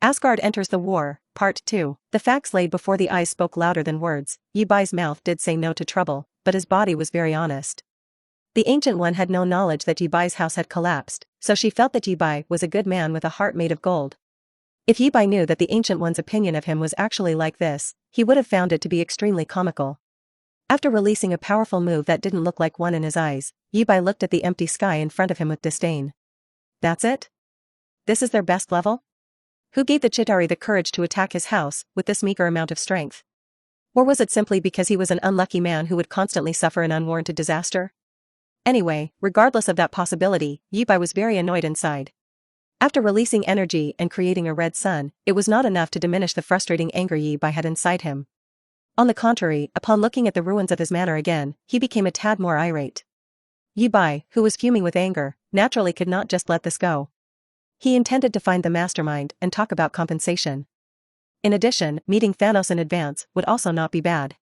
Asgard enters the war, Part 2. The facts laid before the eyes spoke louder than words. Yi-Bai's mouth did say no to trouble, but his body was very honest. The Ancient One had no knowledge that Yi-Bai's house had collapsed, so she felt that Yi-Bai was a good man with a heart made of gold. If Yi-Bai knew that the Ancient One's opinion of him was actually like this, he would have found it to be extremely comical. After releasing a powerful move that didn't look like one in his eyes, Yi-Bai looked at the empty sky in front of him with disdain. That's it? This is their best level? Who gave the Chitari the courage to attack his house with this meager amount of strength? Or was it simply because he was an unlucky man who would constantly suffer an unwarranted disaster? Anyway, regardless of that possibility, Yi-Bai was very annoyed inside. After releasing energy and creating a red sun, it was not enough to diminish the frustrating anger Yi-Bai had inside him. On the contrary, upon looking at the ruins of his manor again, he became a tad more irate. Yi-Bai, who was fuming with anger, naturally could not just let this go. He intended to find the mastermind and talk about compensation. In addition, meeting Thanos in advance would also not be bad.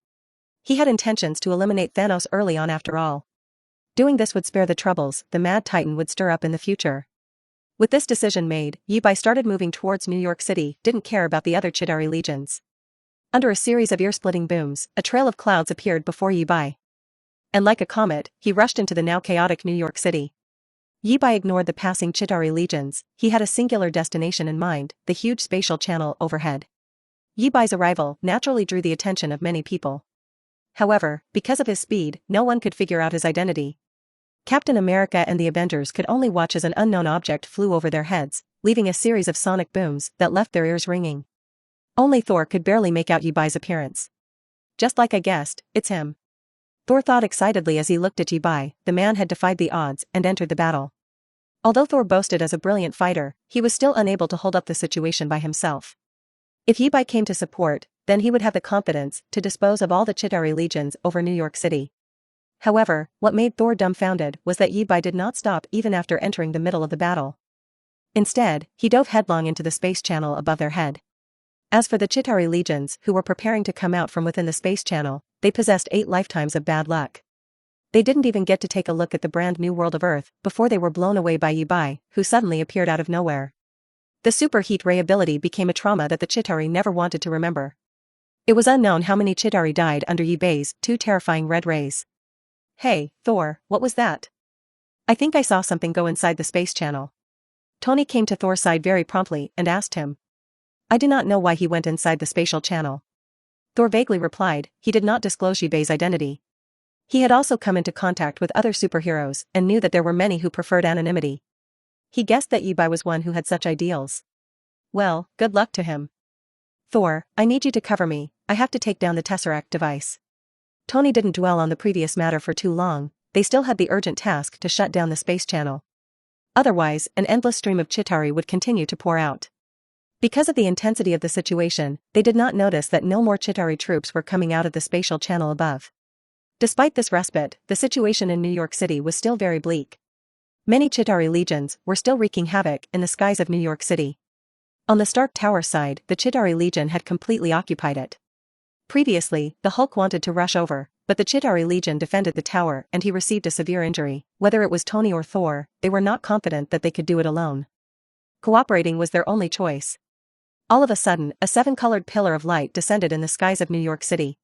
He had intentions to eliminate Thanos early on after all. Doing this would spare the troubles the Mad Titan would stir up in the future. With this decision made, Yi-Bai started moving towards New York City, didn't care about the other Chitari legions. Under a series of ear-splitting booms, a trail of clouds appeared before Yi-Bai. And like a comet, he rushed into the now chaotic New York City. Yi-Bai ignored the passing Chitari legions. He had a singular destination in mind, the huge spatial channel overhead. Yi-Bai's arrival naturally drew the attention of many people. However, because of his speed, no one could figure out his identity. Captain America and the Avengers could only watch as an unknown object flew over their heads, leaving a series of sonic booms that left their ears ringing. Only Thor could barely make out Yi-Bai's appearance. Just like I guessed, it's him. Thor thought excitedly as he looked at Yi-Bai. The man had defied the odds and entered the battle. Although Thor boasted as a brilliant fighter, he was still unable to hold up the situation by himself. If Yi-Bai came to support, then he would have the confidence to dispose of all the Chitari legions over New York City. However, what made Thor dumbfounded was that Yi-Bai did not stop even after entering the middle of the battle. Instead, he dove headlong into the space channel above their head. As for the Chitari legions who were preparing to come out from within the space channel, they possessed 8 lifetimes of bad luck. They didn't even get to take a look at the brand new world of Earth before they were blown away by Yi-Bai, who suddenly appeared out of nowhere. The super heat ray ability became a trauma that the Chitari never wanted to remember. It was unknown how many Chitari died under Yi-Bai's 2 terrifying red rays. Hey, Thor, what was that? I think I saw something go inside the space channel. Tony came to Thor's side very promptly and asked him. I do not know why he went inside the spatial channel. Thor vaguely replied. He did not disclose Yi-Bai's identity. He had also come into contact with other superheroes and knew that there were many who preferred anonymity. He guessed that Yi-Bai was one who had such ideals. Well, good luck to him. Thor, I need you to cover me. I have to take down the Tesseract device. Tony didn't dwell on the previous matter for too long. They still had the urgent task to shut down the space channel. Otherwise, an endless stream of Chitari would continue to pour out. Because of the intensity of the situation, they did not notice that no more Chitari troops were coming out of the spatial channel above. Despite this respite, the situation in New York City was still very bleak. Many Chitari legions were still wreaking havoc in the skies of New York City. On the Stark Tower side, the Chitari Legion had completely occupied it. Previously, the Hulk wanted to rush over, but the Chitari Legion defended the tower and he received a severe injury. Whether it was Tony or Thor, they were not confident that they could do it alone. Cooperating was their only choice. All of a sudden, a 7-colored pillar of light descended in the skies of New York City.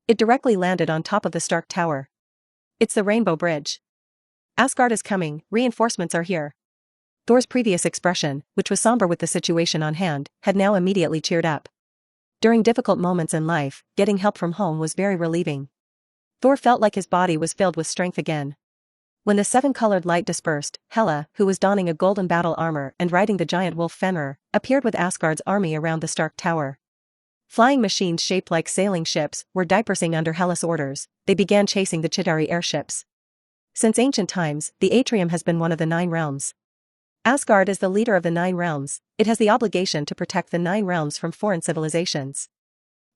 It directly landed on top of the Stark Tower. It's the Rainbow Bridge. Asgard is coming, reinforcements are here. Thor's previous expression, which was somber with the situation on hand, had now immediately cheered up. During difficult moments in life, getting help from home was very relieving. Thor felt like his body was filled with strength again. When the seven-colored light dispersed, Hela, who was donning a golden battle armor and riding the giant wolf Fenrir, appeared with Asgard's army around the Stark Tower. Flying machines shaped like sailing ships were dispersing under Hela's orders. They began chasing the Chitari airships. Since ancient times, the Atrium has been one of the 9 realms. Asgard is the leader of the 9 realms. It has the obligation to protect the 9 realms from foreign civilizations.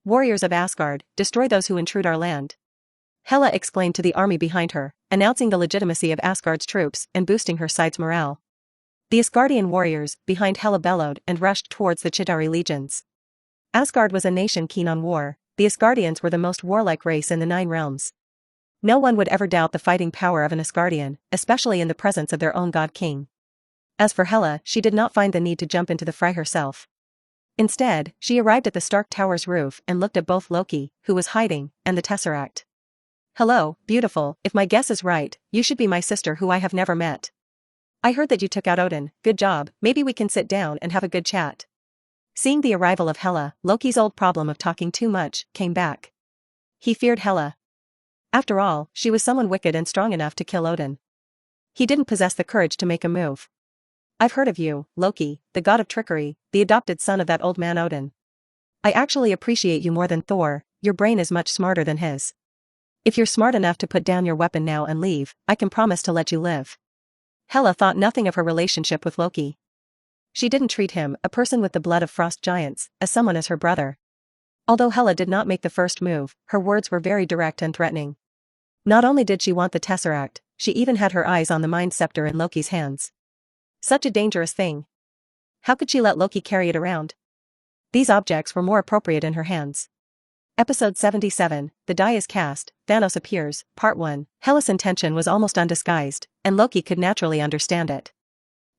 Warriors of Asgard, destroy those who intrude our land. Hela exclaimed to the army behind her, announcing the legitimacy of Asgard's troops and boosting her side's morale. The Asgardian warriors, behind Hela, bellowed and rushed towards the Chitari legions. Asgard was a nation keen on war. The Asgardians were the most warlike race in the 9 realms. No one would ever doubt the fighting power of an Asgardian, especially in the presence of their own god-king. As for Hela, she did not find the need to jump into the fray herself. Instead, she arrived at the Stark Tower's roof and looked at both Loki, who was hiding, and the Tesseract. "Hello, beautiful, if my guess is right, you should be my sister who I have never met. I heard that you took out Odin, good job, maybe we can sit down and have a good chat." Seeing the arrival of Hela, Loki's old problem of talking too much came back. He feared Hela. After all, she was someone wicked and strong enough to kill Odin. He didn't possess the courage to make a move. "I've heard of you, Loki, the god of trickery, the adopted son of that old man Odin. I actually appreciate you more than Thor. Your brain is much smarter than his. If you're smart enough to put down your weapon now and leave, I can promise to let you live." Hela thought nothing of her relationship with Loki. She didn't treat him, a person with the blood of frost giants, as someone as her brother. Although Hela did not make the first move, her words were very direct and threatening. Not only did she want the Tesseract, she even had her eyes on the Mind Scepter in Loki's hands. Such a dangerous thing. How could she let Loki carry it around? These objects were more appropriate in her hands. Episode 77, The Die is Cast, Thanos Appears, Part 1. Hela's intention was almost undisguised, and Loki could naturally understand it.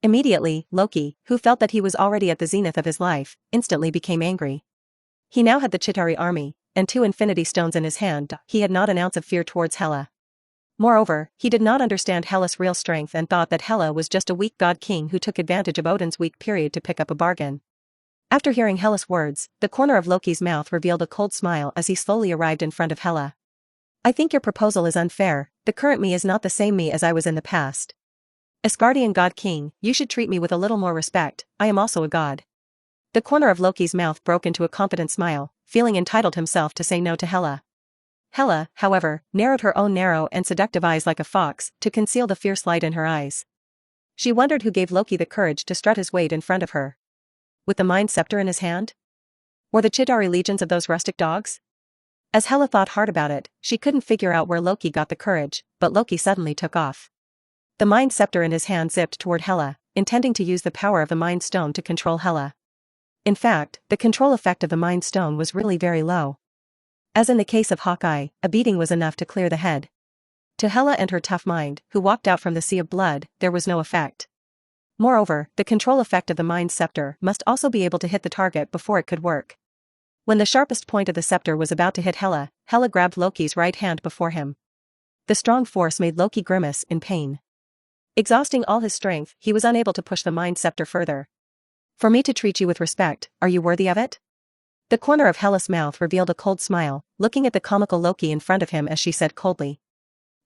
Immediately, Loki, who felt that he was already at the zenith of his life, instantly became angry. He now had the Chitari army, and 2 infinity stones in his hand. He had not an ounce of fear towards Hela. Moreover, he did not understand Hela's real strength and thought that Hela was just a weak god-king who took advantage of Odin's weak period to pick up a bargain. After hearing Hela's words, the corner of Loki's mouth revealed a cold smile as he slowly arrived in front of Hela. "I think your proposal is unfair. The current me is not the same me as I was in the past. Asgardian god-king, you should treat me with a little more respect. I am also a god." The corner of Loki's mouth broke into a confident smile, feeling entitled himself to say no to Hela. Hela, however, narrowed her own narrow and seductive eyes like a fox to conceal the fierce light in her eyes. She wondered who gave Loki the courage to strut his weight in front of her. With the Mind Scepter in his hand? Or the Chitari legions of those rustic dogs? As Hela thought hard about it, she couldn't figure out where Loki got the courage, but Loki suddenly took off. The Mind Scepter in his hand zipped toward Hela, intending to use the power of the Mind Stone to control Hela. In fact, the control effect of the Mind Stone was really very low. As in the case of Hawkeye, a beating was enough to clear the head. To Hela and her tough mind, who walked out from the sea of blood, there was no effect. Moreover, the control effect of the Mind Scepter must also be able to hit the target before it could work. When the sharpest point of the scepter was about to hit Hela, Hela grabbed Loki's right hand before him. The strong force made Loki grimace in pain. Exhausting all his strength, he was unable to push the Mind Scepter further. "For me to treat you with respect, are you worthy of it?" The corner of Hela's mouth revealed a cold smile, looking at the comical Loki in front of him as she said coldly.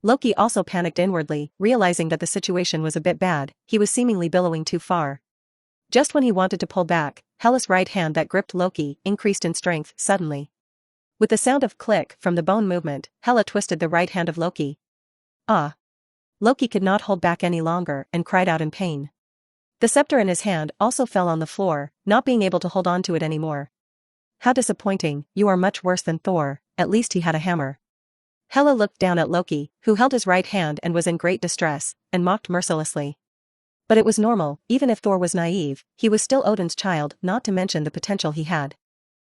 Loki also panicked inwardly, realizing that the situation was a bit bad. He was seemingly billowing too far. Just when he wanted to pull back, Hela's right hand that gripped Loki increased in strength suddenly. With the sound of click from the bone movement, Hela twisted the right hand of Loki. "Ah!" Loki could not hold back any longer and cried out in pain. The scepter in his hand also fell on the floor, not being able to hold on to it anymore. "How disappointing, you are much worse than Thor, at least he had a hammer." Hela looked down at Loki, who held his right hand and was in great distress, and mocked mercilessly. But it was normal, even if Thor was naive, he was still Odin's child, not to mention the potential he had.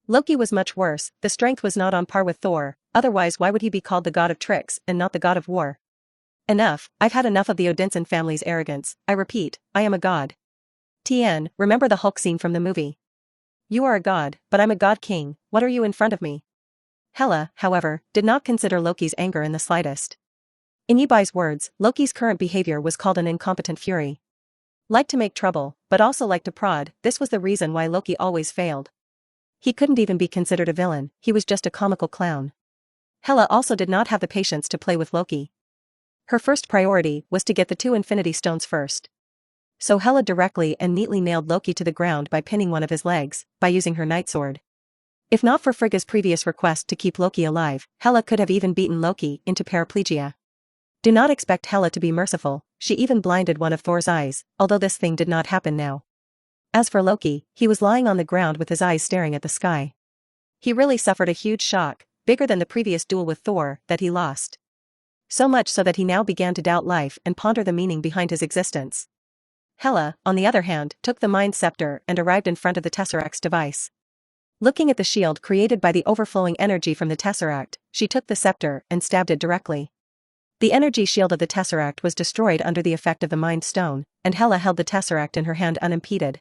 Loki was much worse, the strength was not on par with Thor, otherwise why would he be called the god of tricks and not the god of war? "Enough, I've had enough of the Odinson family's arrogance. I repeat, I am a god." TN, remember the Hulk scene from the movie? "You are a god, but I'm a god-king, what are you in front of me?" Hela, however, did not consider Loki's anger in the slightest. In Yibai's words, Loki's current behavior was called an incompetent fury. Liked to make trouble, but also liked to prod. This was the reason why Loki always failed. He couldn't even be considered a villain, he was just a comical clown. Hela also did not have the patience to play with Loki. Her first priority was to get the 2 Infinity Stones first. So Hela directly and neatly nailed Loki to the ground by pinning one of his legs, by using her night sword. If not for Frigga's previous request to keep Loki alive, Hela could have even beaten Loki into paraplegia. Do not expect Hela to be merciful, she even blinded one of Thor's eyes, although this thing did not happen now. As for Loki, he was lying on the ground with his eyes staring at the sky. He really suffered a huge shock, bigger than the previous duel with Thor, that he lost. So much so that he now began to doubt life and ponder the meaning behind his existence. Hela, on the other hand, took the Mind Scepter and arrived in front of the Tesseract's device. Looking at the shield created by the overflowing energy from the Tesseract, she took the scepter and stabbed it directly. The energy shield of the Tesseract was destroyed under the effect of the Mind Stone, and Hela held the Tesseract in her hand unimpeded.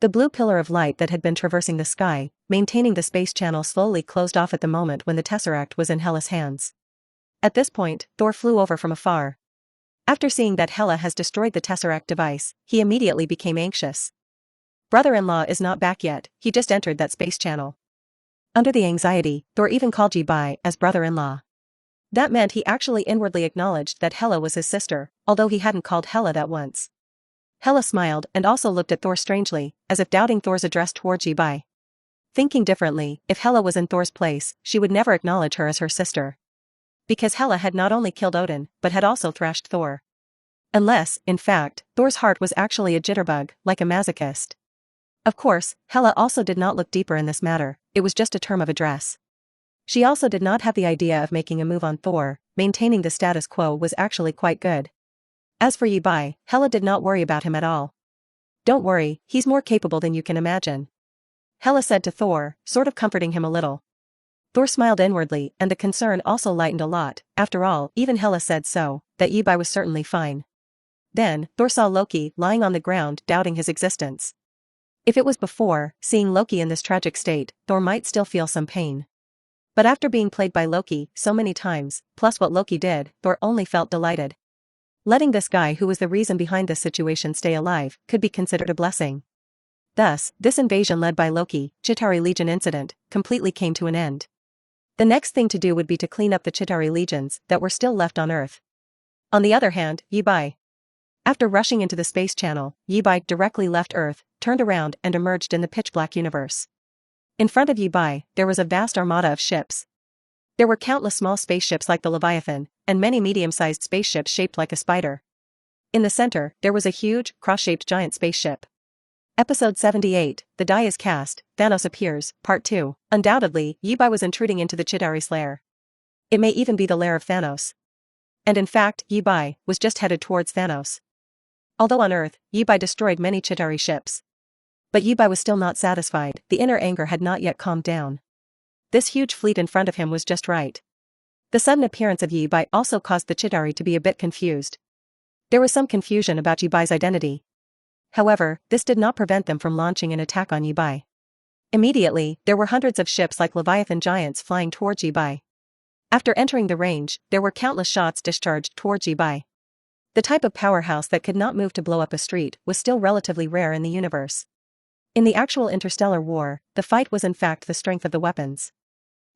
The blue pillar of light that had been traversing the sky, maintaining the space channel, slowly closed off at the moment when the Tesseract was in Hela's hands. At this point, Thor flew over from afar. After seeing that Hela has destroyed the Tesseract device, he immediately became anxious. Brother-in-law is not back yet, he just entered that space channel. Under the anxiety, Thor even called Jibai as brother-in-law. That meant he actually inwardly acknowledged that Hela was his sister, although he hadn't called Hela that once. Hela smiled and also looked at Thor strangely, as if doubting Thor's address toward Jibai. Thinking differently, if Hela was in Thor's place, she would never acknowledge her as her sister. Because Hela had not only killed Odin, but had also thrashed Thor. Unless, in fact, Thor's heart was actually a jitterbug, like a masochist. Of course, Hela also did not look deeper in this matter, it was just a term of address. She also did not have the idea of making a move on Thor, maintaining the status quo was actually quite good. As for Jibai, Hela did not worry about him at all. Don't worry, he's more capable than you can imagine. Hela said to Thor, sort of comforting him a little. Thor smiled inwardly, and the concern also lightened a lot. After all, even Hela said so, that Jibai was certainly fine. Then, Thor saw Loki lying on the ground, doubting his existence. If it was before, seeing Loki in this tragic state, Thor might still feel some pain. But after being played by Loki so many times, plus what Loki did, Thor only felt delighted. Letting this guy who was the reason behind this situation stay alive could be considered a blessing. Thus, this invasion led by Loki, Chitari Legion incident, completely came to an end. The next thing to do would be to clean up the Chitari legions that were still left on Earth. On the other hand, Jibai. After rushing into the space channel, Jibai directly left Earth, turned around and emerged in the pitch-black universe. In front of Jibai, there was a vast armada of ships. There were countless small spaceships like the Leviathan, and many medium-sized spaceships shaped like a spider. In the center, there was a huge, cross-shaped giant spaceship. Episode 78, The Die is Cast, Thanos Appears, Part 2. Undoubtedly, Jibai was intruding into the Chitari's lair. It may even be the lair of Thanos. And in fact, Jibai was just headed towards Thanos. Although on Earth, Jibai destroyed many Chitari ships. But Jibai was still not satisfied, the inner anger had not yet calmed down. This huge fleet in front of him was just right. The sudden appearance of Jibai also caused the Chitari to be a bit confused. There was some confusion about Jibai's identity. However, this did not prevent them from launching an attack on Jibai. Immediately, there were hundreds of ships like Leviathan giants flying towards Jibai. After entering the range, there were countless shots discharged towards Jibai. The type of powerhouse that could not move to blow up a street was still relatively rare in the universe. In the actual interstellar war, the fight was in fact the strength of the weapons.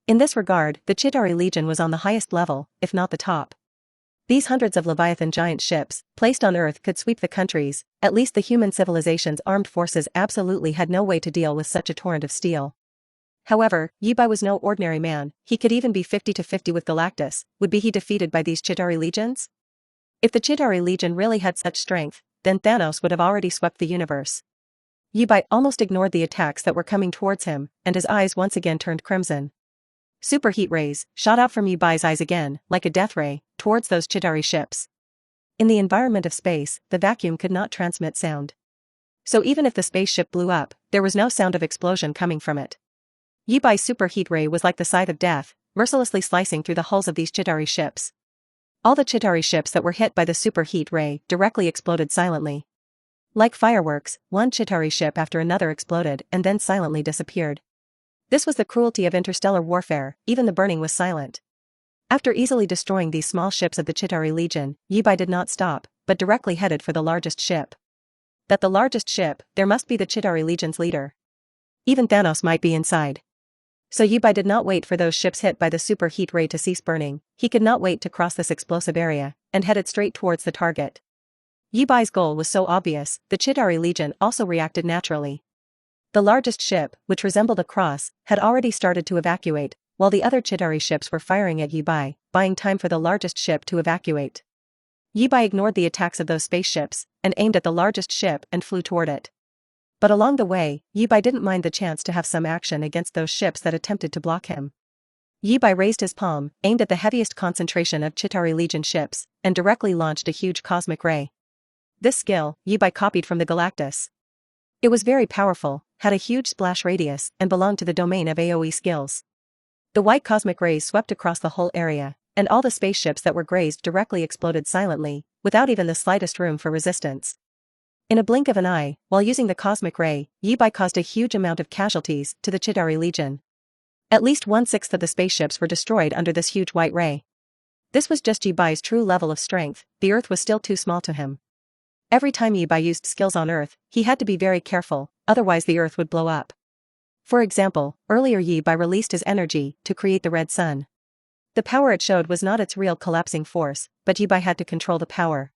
In this regard, the Chitari Legion was on the highest level, if not the top. These hundreds of Leviathan giant ships, placed on Earth, could sweep the countries. At least the human civilization's armed forces absolutely had no way to deal with such a torrent of steel. However, Jibai was no ordinary man, he could even be 50-50 with Galactus. Would be he defeated by these Chitari legions? If the Chitari Legion really had such strength, then Thanos would have already swept the universe. Jibai almost ignored the attacks that were coming towards him, and his eyes once again turned crimson. Super heat rays shot out from Jibai's eyes again, like a death ray, towards those Chitari ships. In the environment of space, the vacuum could not transmit sound. So even if the spaceship blew up, there was no sound of explosion coming from it. Jibai's super heat ray was like the scythe of death, mercilessly slicing through the hulls of these Chitari ships. All the Chitari ships that were hit by the super heat ray directly exploded silently. Like fireworks, one Chitari ship after another exploded and then silently disappeared. This was the cruelty of interstellar warfare, even the burning was silent. After easily destroying these small ships of the Chitari Legion, Jibai did not stop, but directly headed for the largest ship. that the largest ship, there must be the Chitari Legion's leader. Even Thanos might be inside. So Yibai did not wait for those ships hit by the super heat ray to cease burning. He could not wait to cross this explosive area, and headed straight towards the target. Yibai's goal was so obvious, the Chitari Legion also reacted naturally. The largest ship, which resembled a cross, had already started to evacuate, while the other Chitari ships were firing at Yibai, buying time for the largest ship to evacuate. Yibai ignored the attacks of those spaceships, and aimed at the largest ship and flew toward it. But along the way, Yibai didn't mind the chance to have some action against those ships that attempted to block him. Yibai raised his palm, aimed at the heaviest concentration of Chitari Legion ships, and directly launched a huge cosmic ray. This skill, Yibai copied from the Galactus. It was very powerful, had a huge splash radius, and belonged to the domain of AoE skills. The white cosmic rays swept across the whole area, and all the spaceships that were grazed directly exploded silently, without even the slightest room for resistance. In a blink of an eye, while using the cosmic ray, Yibai caused a huge amount of casualties to the Chitari Legion. At least 1/6 of the spaceships were destroyed under this huge white ray. This was just Yibai's true level of strength, the Earth was still too small to him. Every time Yibai used skills on Earth, he had to be very careful, otherwise the Earth would blow up. For example, earlier Yibai released his energy to create the red sun. The power it showed was not its real collapsing force, but Yibai had to control the power.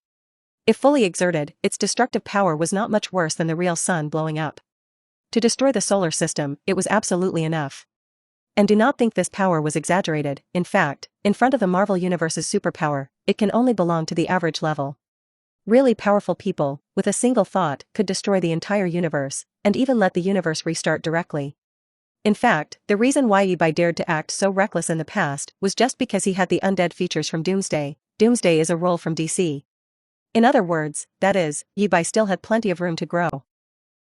If fully exerted, its destructive power was not much worse than the real sun blowing up. To destroy the solar system, it was absolutely enough. And do not think this power was exaggerated, in fact, in front of the Marvel Universe's superpower, it can only belong to the average level. Really powerful people, with a single thought, could destroy the entire universe, and even let the universe restart directly. In fact, the reason why Yibai dared to act so reckless in the past was just because he had the undead features from Doomsday. Doomsday is a role from DC. In other words, that is, Yibai still had plenty of room to grow.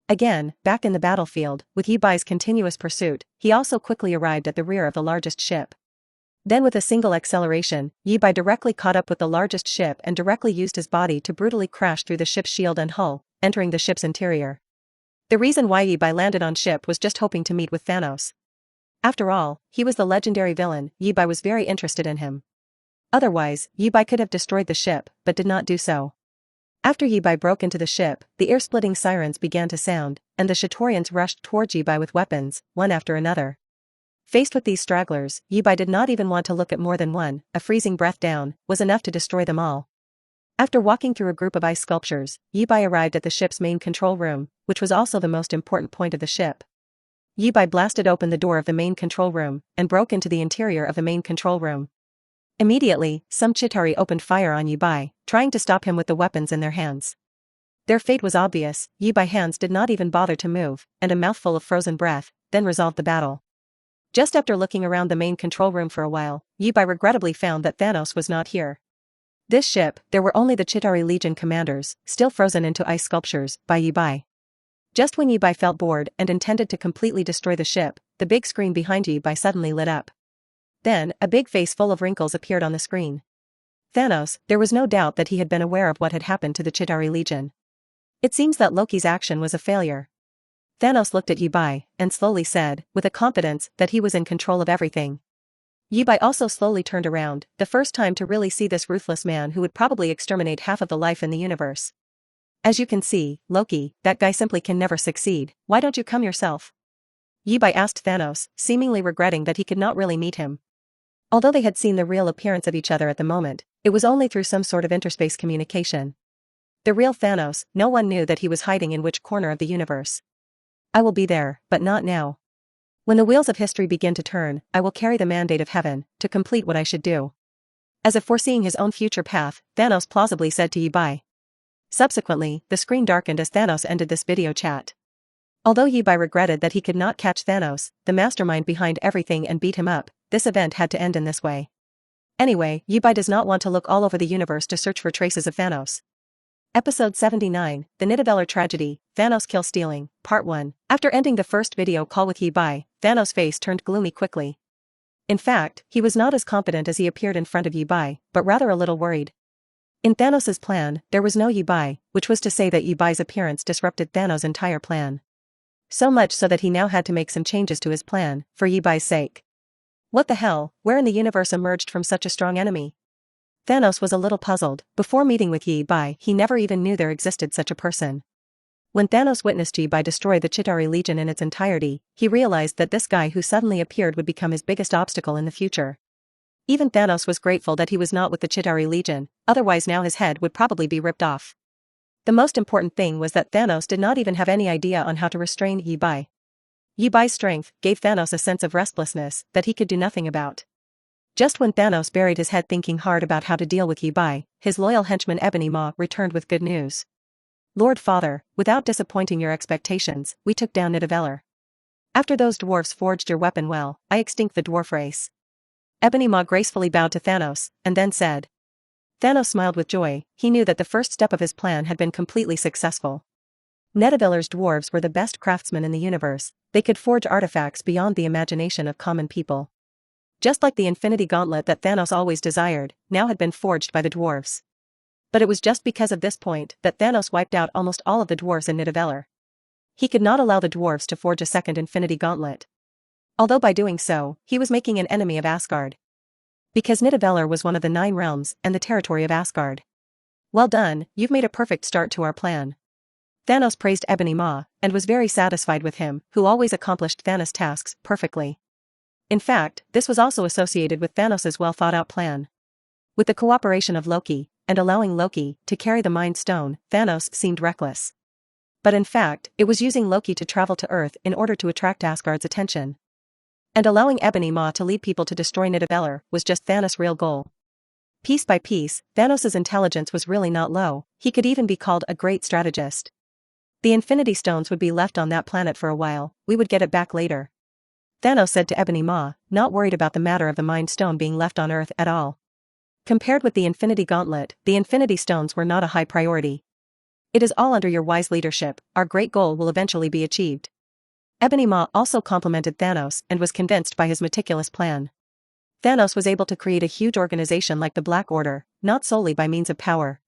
Again, back in the battlefield, with Yibai's continuous pursuit, he also quickly arrived at the rear of the largest ship. Then with a single acceleration, Yibai directly caught up with the largest ship and directly used his body to brutally crash through the ship's shield and hull, entering the ship's interior. The reason why Yibai landed on ship was just hoping to meet with Thanos. After all, he was the legendary villain, Yibai was very interested in him. Otherwise, Yibai could have destroyed the ship, but did not do so. After Yibai broke into the ship, the ear-splitting sirens began to sound, and the Chitaurians rushed towards Yibai with weapons, one after another. Faced with these stragglers, Yibai did not even want to look at more than one, a freezing breath down, was enough to destroy them all. After walking through a group of ice sculptures, Yibai arrived at the ship's main control room, which was also the most important point of the ship. Yibai blasted open the door of the main control room, and broke into the interior of the main control room. Immediately, some Chitari opened fire on Yibai, trying to stop him with the weapons in their hands. Their fate was obvious, Yibai's hands did not even bother to move, and a mouthful of frozen breath, then resolved the battle. Just after looking around the main control room for a while, Yibai regrettably found that Thanos was not here. This ship, there were only the Chitari Legion commanders, still frozen into ice sculptures, by Yibai. Just when Yibai felt bored and intended to completely destroy the ship, the big screen behind Yibai suddenly lit up. Then, a big face full of wrinkles appeared on the screen. Thanos, there was no doubt that he had been aware of what had happened to the Chitari Legion. It seems that Loki's action was a failure. Thanos looked at Yibai, and slowly said, with a confidence, that he was in control of everything. Yibai also slowly turned around, the first time to really see this ruthless man who would probably exterminate half of the life in the universe. As you can see, Loki, that guy simply can never succeed, why don't you come yourself? Yibai asked Thanos, seemingly regretting that he could not really meet him. Although they had seen the real appearance of each other at the moment, it was only through some sort of interspace communication. The real Thanos, no one knew that he was hiding in which corner of the universe. I will be there, but not now. When the wheels of history begin to turn, I will carry the mandate of heaven, to complete what I should do. As if foreseeing his own future path, Thanos plausibly said to Yibai. Subsequently, the screen darkened as Thanos ended this video chat. Although Yibai regretted that he could not catch Thanos, the mastermind behind everything, and beat him up, this event had to end in this way. Anyway, Yibai does not want to look all over the universe to search for traces of Thanos. Episode 79, The Nidavellir Tragedy, Thanos Kill Stealing, Part 1. After ending the first video call with Yibai, Thanos' face turned gloomy quickly. In fact, he was not as confident as he appeared in front of Yibai, but rather a little worried. In Thanos' plan, there was no Yibai, which was to say that Yibai's appearance disrupted Thanos' entire plan. So much so that he now had to make some changes to his plan, for Yibai's sake. What the hell, where in the universe emerged from such a strong enemy? Thanos was a little puzzled. Before meeting with Yibai, he never even knew there existed such a person. When Thanos witnessed Yi-Bai destroy the Chitari Legion in its entirety, he realized that this guy who suddenly appeared would become his biggest obstacle in the future. Even Thanos was grateful that he was not with the Chitari Legion, otherwise now his head would probably be ripped off. The most important thing was that Thanos did not even have any idea on how to restrain Yi-Bai. Yi-Bai's strength gave Thanos a sense of restlessness that he could do nothing about. Just when Thanos buried his head thinking hard about how to deal with Yi-Bai, his loyal henchman Ebony Maw returned with good news. Lord Father, without disappointing your expectations, we took down Nidavellir. After those dwarves forged your weapon well, I extinct the dwarf race. Ebony Maw gracefully bowed to Thanos, and then said. Thanos smiled with joy. He knew that the first step of his plan had been completely successful. Nidavellir's dwarves were the best craftsmen in the universe, they could forge artifacts beyond the imagination of common people. Just like the Infinity Gauntlet that Thanos always desired, now had been forged by the dwarves. But it was just because of this point that Thanos wiped out almost all of the dwarves in Nidavellir. He could not allow the dwarves to forge a second Infinity Gauntlet. Although by doing so, he was making an enemy of Asgard. Because Nidavellir was one of the 9 realms and the territory of Asgard. Well done, you've made a perfect start to our plan. Thanos praised Ebony Maw, and was very satisfied with him, who always accomplished Thanos' tasks perfectly. In fact, this was also associated with Thanos' well-thought-out plan. With the cooperation of Loki, and allowing Loki to carry the Mind Stone, Thanos seemed reckless. But in fact, it was using Loki to travel to Earth in order to attract Asgard's attention. And allowing Ebony Maw to lead people to destroy Nidavellir was just Thanos' real goal. Piece by piece, Thanos' intelligence was really not low, he could even be called a great strategist. The Infinity Stones would be left on that planet for a while, we would get it back later. Thanos said to Ebony Maw, not worried about the matter of the Mind Stone being left on Earth at all. Compared with the Infinity Gauntlet, the Infinity Stones were not a high priority. It is all under your wise leadership, our great goal will eventually be achieved. Ebony Maw also complimented Thanos and was convinced by his meticulous plan. Thanos was able to create a huge organization like the Black Order, not solely by means of power.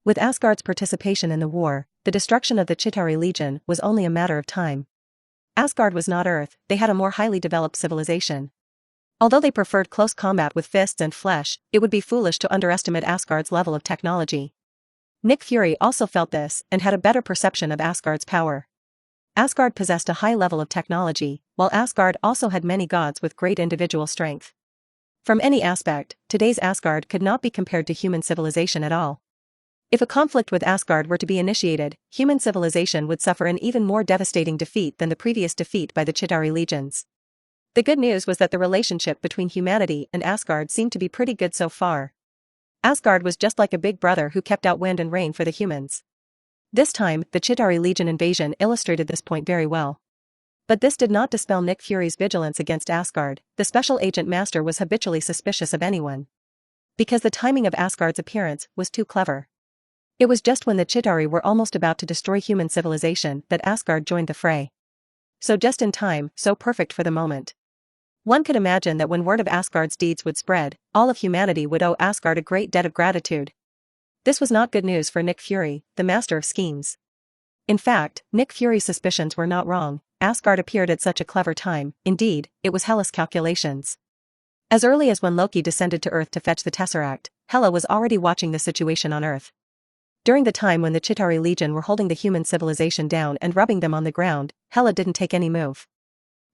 With Asgard's participation in the war, the destruction of the Chitari Legion was only a matter of time. Asgard was not Earth, they had a more highly developed civilization. Although they preferred close combat with fists and flesh, it would be foolish to underestimate Asgard's level of technology. Nick Fury also felt this and had a better perception of Asgard's power. Asgard possessed a high level of technology, while Asgard also had many gods with great individual strength. From any aspect, today's Asgard could not be compared to human civilization at all. If a conflict with Asgard were to be initiated, human civilization would suffer an even more devastating defeat than the previous defeat by the Chitari legions. The good news was that the relationship between humanity and Asgard seemed to be pretty good so far. Asgard was just like a big brother who kept out wind and rain for the humans. This time, the Chitari Legion invasion illustrated this point very well. But this did not dispel Nick Fury's vigilance against Asgard. The Special Agent Master was habitually suspicious of anyone. Because the timing of Asgard's appearance was too clever. It was just when the Chitari were almost about to destroy human civilization that Asgard joined the fray. So just in time, so perfect for the moment. One could imagine that when word of Asgard's deeds would spread, all of humanity would owe Asgard a great debt of gratitude. This was not good news for Nick Fury, the master of schemes. In fact, Nick Fury's suspicions were not wrong. Asgard appeared at such a clever time, indeed, it was Hela's calculations. As early as when Loki descended to Earth to fetch the Tesseract, Hela was already watching the situation on Earth. During the time when the Chitari Legion were holding the human civilization down and rubbing them on the ground, Hela didn't take any move.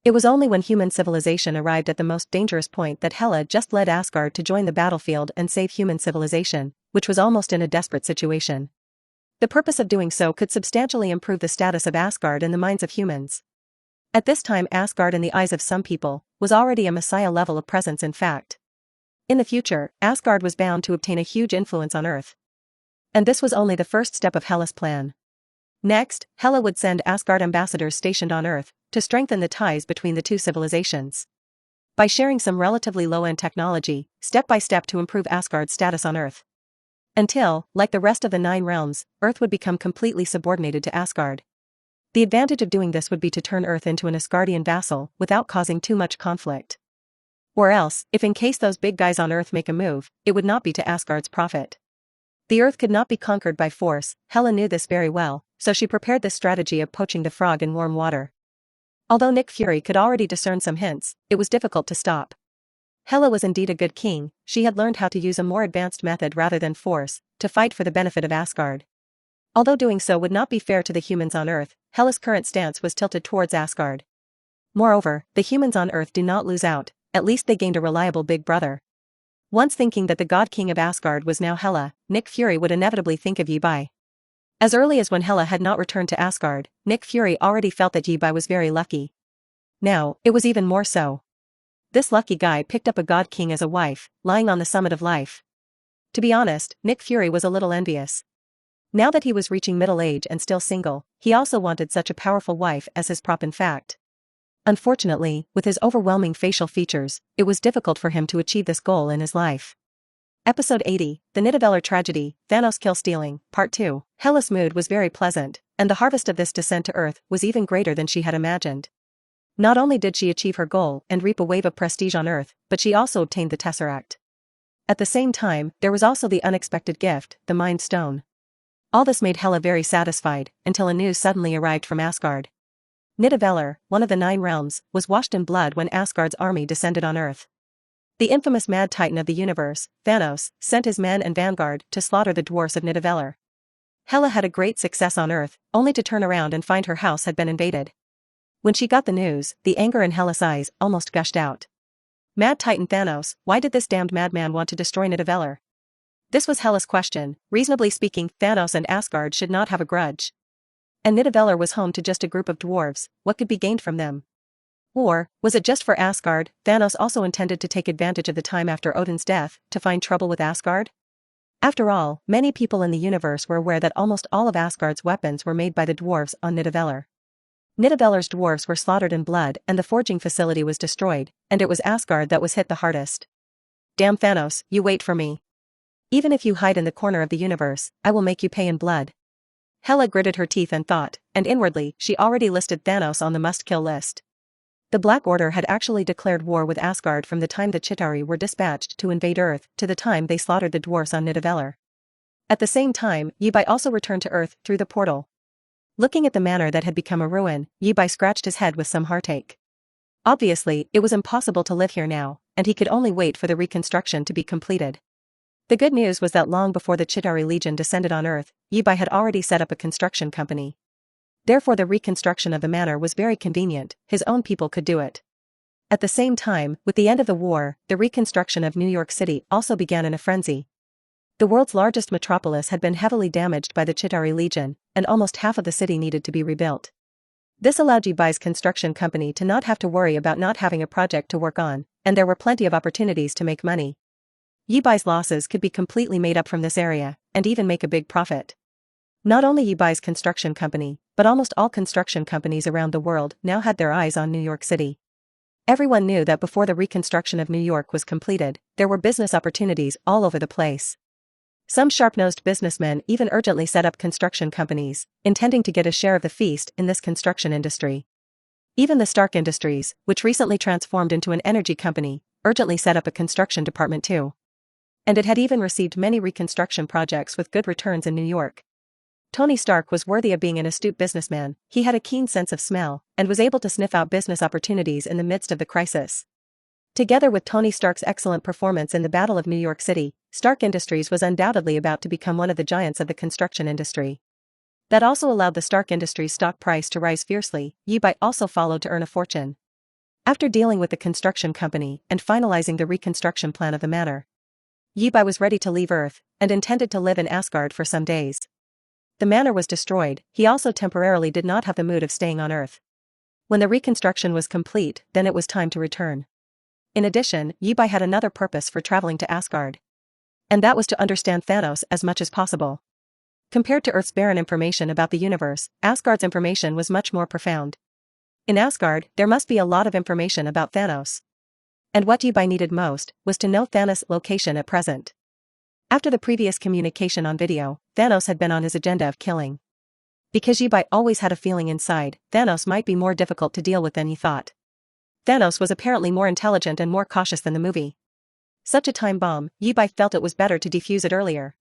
It was only when human civilization arrived at the most dangerous point that Hela just led Asgard to join the battlefield and save human civilization, which was almost in a desperate situation. The purpose of doing so could substantially improve the status of Asgard in the minds of humans. At this time, Asgard in the eyes of some people was already a messiah level of presence in fact. In the future, Asgard was bound to obtain a huge influence on Earth. And this was only the first step of Hela's plan. Next, Hela would send Asgard ambassadors stationed on Earth to strengthen the ties between the two civilizations. By sharing some relatively low-end technology, step by step to improve Asgard's status on Earth. Until, like the rest of the 9 realms, Earth would become completely subordinated to Asgard. The advantage of doing this would be to turn Earth into an Asgardian vassal without causing too much conflict. Or else, if in case those big guys on Earth make a move, it would not be to Asgard's profit. The Earth could not be conquered by force, Hela knew this very well, so she prepared this strategy of poaching the frog in warm water. Although Nick Fury could already discern some hints, it was difficult to stop. Hela was indeed a good king, she had learned how to use a more advanced method rather than force, to fight for the benefit of Asgard. Although doing so would not be fair to the humans on Earth, Hela's current stance was tilted towards Asgard. Moreover, the humans on Earth do not lose out, at least they gained a reliable big brother. Once thinking that the God King of Asgard was now Hela, Nick Fury would inevitably think of Yi-Bai. As early as when Hela had not returned to Asgard, Nick Fury already felt that Yi-Bai was very lucky. Now, it was even more so. This lucky guy picked up a God King as a wife, lying on the summit of life. To be honest, Nick Fury was a little envious. Now that he was reaching middle age and still single, he also wanted such a powerful wife as his prop in fact. Unfortunately, with his overwhelming facial features, it was difficult for him to achieve this goal in his life. Episode 80, The Nidavellir Tragedy, Thanos Kill Stealing, Part 2. Hela's mood was very pleasant, and the harvest of this descent to Earth was even greater than she had imagined. Not only did she achieve her goal and reap a wave of prestige on Earth, but she also obtained the Tesseract. At the same time, there was also the unexpected gift, the Mind Stone. All this made Hela very satisfied, until a news suddenly arrived from Asgard. Nidavellir, one of the 9 realms, was washed in blood when Asgard's army descended on Earth. The infamous Mad Titan of the universe, Thanos, sent his men and vanguard to slaughter the dwarfs of Nidavellir. Hela had a great success on Earth, only to turn around and find her house had been invaded. When she got the news, the anger in Hela's eyes almost gushed out. Mad Titan Thanos, why did this damned madman want to destroy Nidavellir? This was Hela's question. Reasonably speaking, Thanos and Asgard should not have a grudge. And Nidavellir was home to just a group of dwarves, what could be gained from them? Or, was it just for Asgard? Thanos also intended to take advantage of the time after Odin's death, to find trouble with Asgard? After all, many people in the universe were aware that almost all of Asgard's weapons were made by the dwarves on Nidavellir. Nidavellir's dwarves were slaughtered in blood and the forging facility was destroyed, and it was Asgard that was hit the hardest. Damn Thanos, you wait for me. Even if you hide in the corner of the universe, I will make you pay in blood. Hela gritted her teeth and thought, and inwardly, she already listed Thanos on the must-kill list. The Black Order had actually declared war with Asgard from the time the Chitari were dispatched to invade Earth to the time they slaughtered the dwarfs on Nidavellir. At the same time, Yi-Bai also returned to Earth through the portal. Looking at the manor that had become a ruin, Yi-Bai scratched his head with some heartache. Obviously, it was impossible to live here now, and he could only wait for the reconstruction to be completed. The good news was that long before the Chitari Legion descended on Earth, Yi-Bai had already set up a construction company. Therefore the reconstruction of the manor was very convenient, his own people could do it. At the same time, with the end of the war, the reconstruction of New York City also began in a frenzy. The world's largest metropolis had been heavily damaged by the Chitari Legion, and almost half of the city needed to be rebuilt. This allowed Yi-Bai's construction company to not have to worry about not having a project to work on, and there were plenty of opportunities to make money. Yi-Bai's losses could be completely made up from this area, and even make a big profit. Not only Yi-Bai's construction company, but almost all construction companies around the world now had their eyes on New York City. Everyone knew that before the reconstruction of New York was completed, there were business opportunities all over the place. Some sharp-nosed businessmen even urgently set up construction companies, intending to get a share of the feast in this construction industry. Even the Stark Industries, which recently transformed into an energy company, urgently set up a construction department too. And it had even received many reconstruction projects with good returns in New York. Tony Stark was worthy of being an astute businessman. He had a keen sense of smell, and was able to sniff out business opportunities in the midst of the crisis. Together with Tony Stark's excellent performance in the Battle of New York City, Stark Industries was undoubtedly about to become one of the giants of the construction industry. That also allowed the Stark Industries stock price to rise fiercely. Yi-Bai also followed to earn a fortune. After dealing with the construction company and finalizing the reconstruction plan of the manor, Yi-Bai was ready to leave Earth, and intended to live in Asgard for some days. The manor was destroyed, he also temporarily did not have the mood of staying on Earth. When the reconstruction was complete, then it was time to return. In addition, Yi-Bai had another purpose for traveling to Asgard. And that was to understand Thanos as much as possible. Compared to Earth's barren information about the universe, Asgard's information was much more profound. In Asgard, there must be a lot of information about Thanos. And what Yi-Bai needed most was to know Thanos' location at present. After the previous communication on video, Thanos had been on his agenda of killing. Because Yi-Bai always had a feeling inside, Thanos might be more difficult to deal with than he thought. Thanos was apparently more intelligent and more cautious than the movie. Such a time bomb, Yi-Bai felt it was better to defuse it earlier.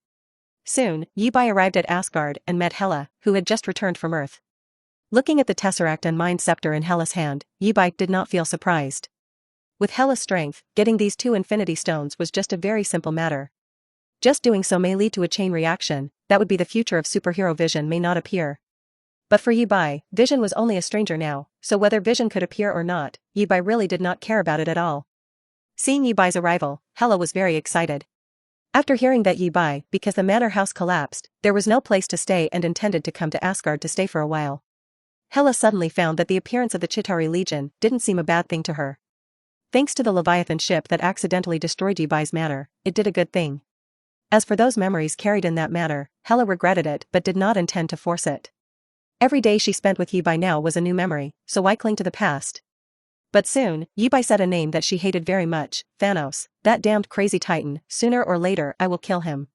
Soon, Yi-Bai arrived at Asgard and met Hela, who had just returned from Earth. Looking at the Tesseract and Mind Scepter in Hela's hand, Yi-Bai did not feel surprised. With Hela's strength, getting these 2 Infinity Stones was just a very simple matter. Just doing so may lead to a chain reaction that would be the future of superhero Vision may not appear. But for Yi Bai, Vision was only a stranger now, so whether Vision could appear or not, Yi Bai really did not care about it at all. Seeing Yi Bai's arrival, Hela was very excited. After hearing that Yi Bai, because the manor house collapsed, there was no place to stay and intended to come to Asgard to stay for a while. Hela suddenly found that the appearance of the Chitari Legion didn't seem a bad thing to her. Thanks to the Leviathan ship that accidentally destroyed Yi Bai's manor, it did a good thing. As for those memories carried in that manor, Hela regretted it but did not intend to force it. Every day she spent with Yi Bai now was a new memory, so why cling to the past? But soon, Yi Bai said a name that she hated very much, Thanos, that damned crazy titan, sooner or later I will kill him.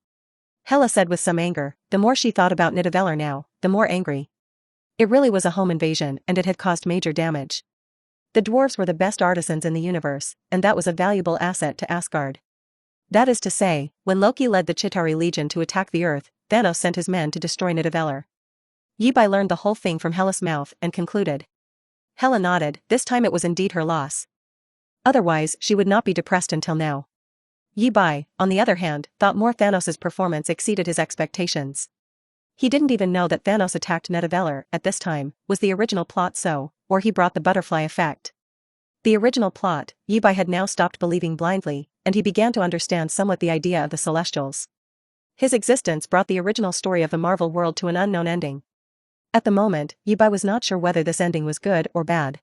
Hela said with some anger. The more she thought about Nidavellir now, the more angry. It really was a home invasion and it had caused major damage. The dwarves were the best artisans in the universe, and that was a valuable asset to Asgard. That is to say, when Loki led the Chitari Legion to attack the Earth, Thanos sent his men to destroy Nidavellir. Yi Bai learned the whole thing from Hela's mouth and concluded. Hela nodded, this time it was indeed her loss. Otherwise, she would not be depressed until now. Yi Bai, on the other hand, thought more Thanos' performance exceeded his expectations. He didn't even know that Thanos attacked Nidavellir at this time, was the original plot so, or he brought the butterfly effect. The original plot, Yi Bai had now stopped believing blindly, and he began to understand somewhat the idea of the Celestials. His existence brought the original story of the Marvel world to an unknown ending. At the moment, Yi Bai was not sure whether this ending was good or bad.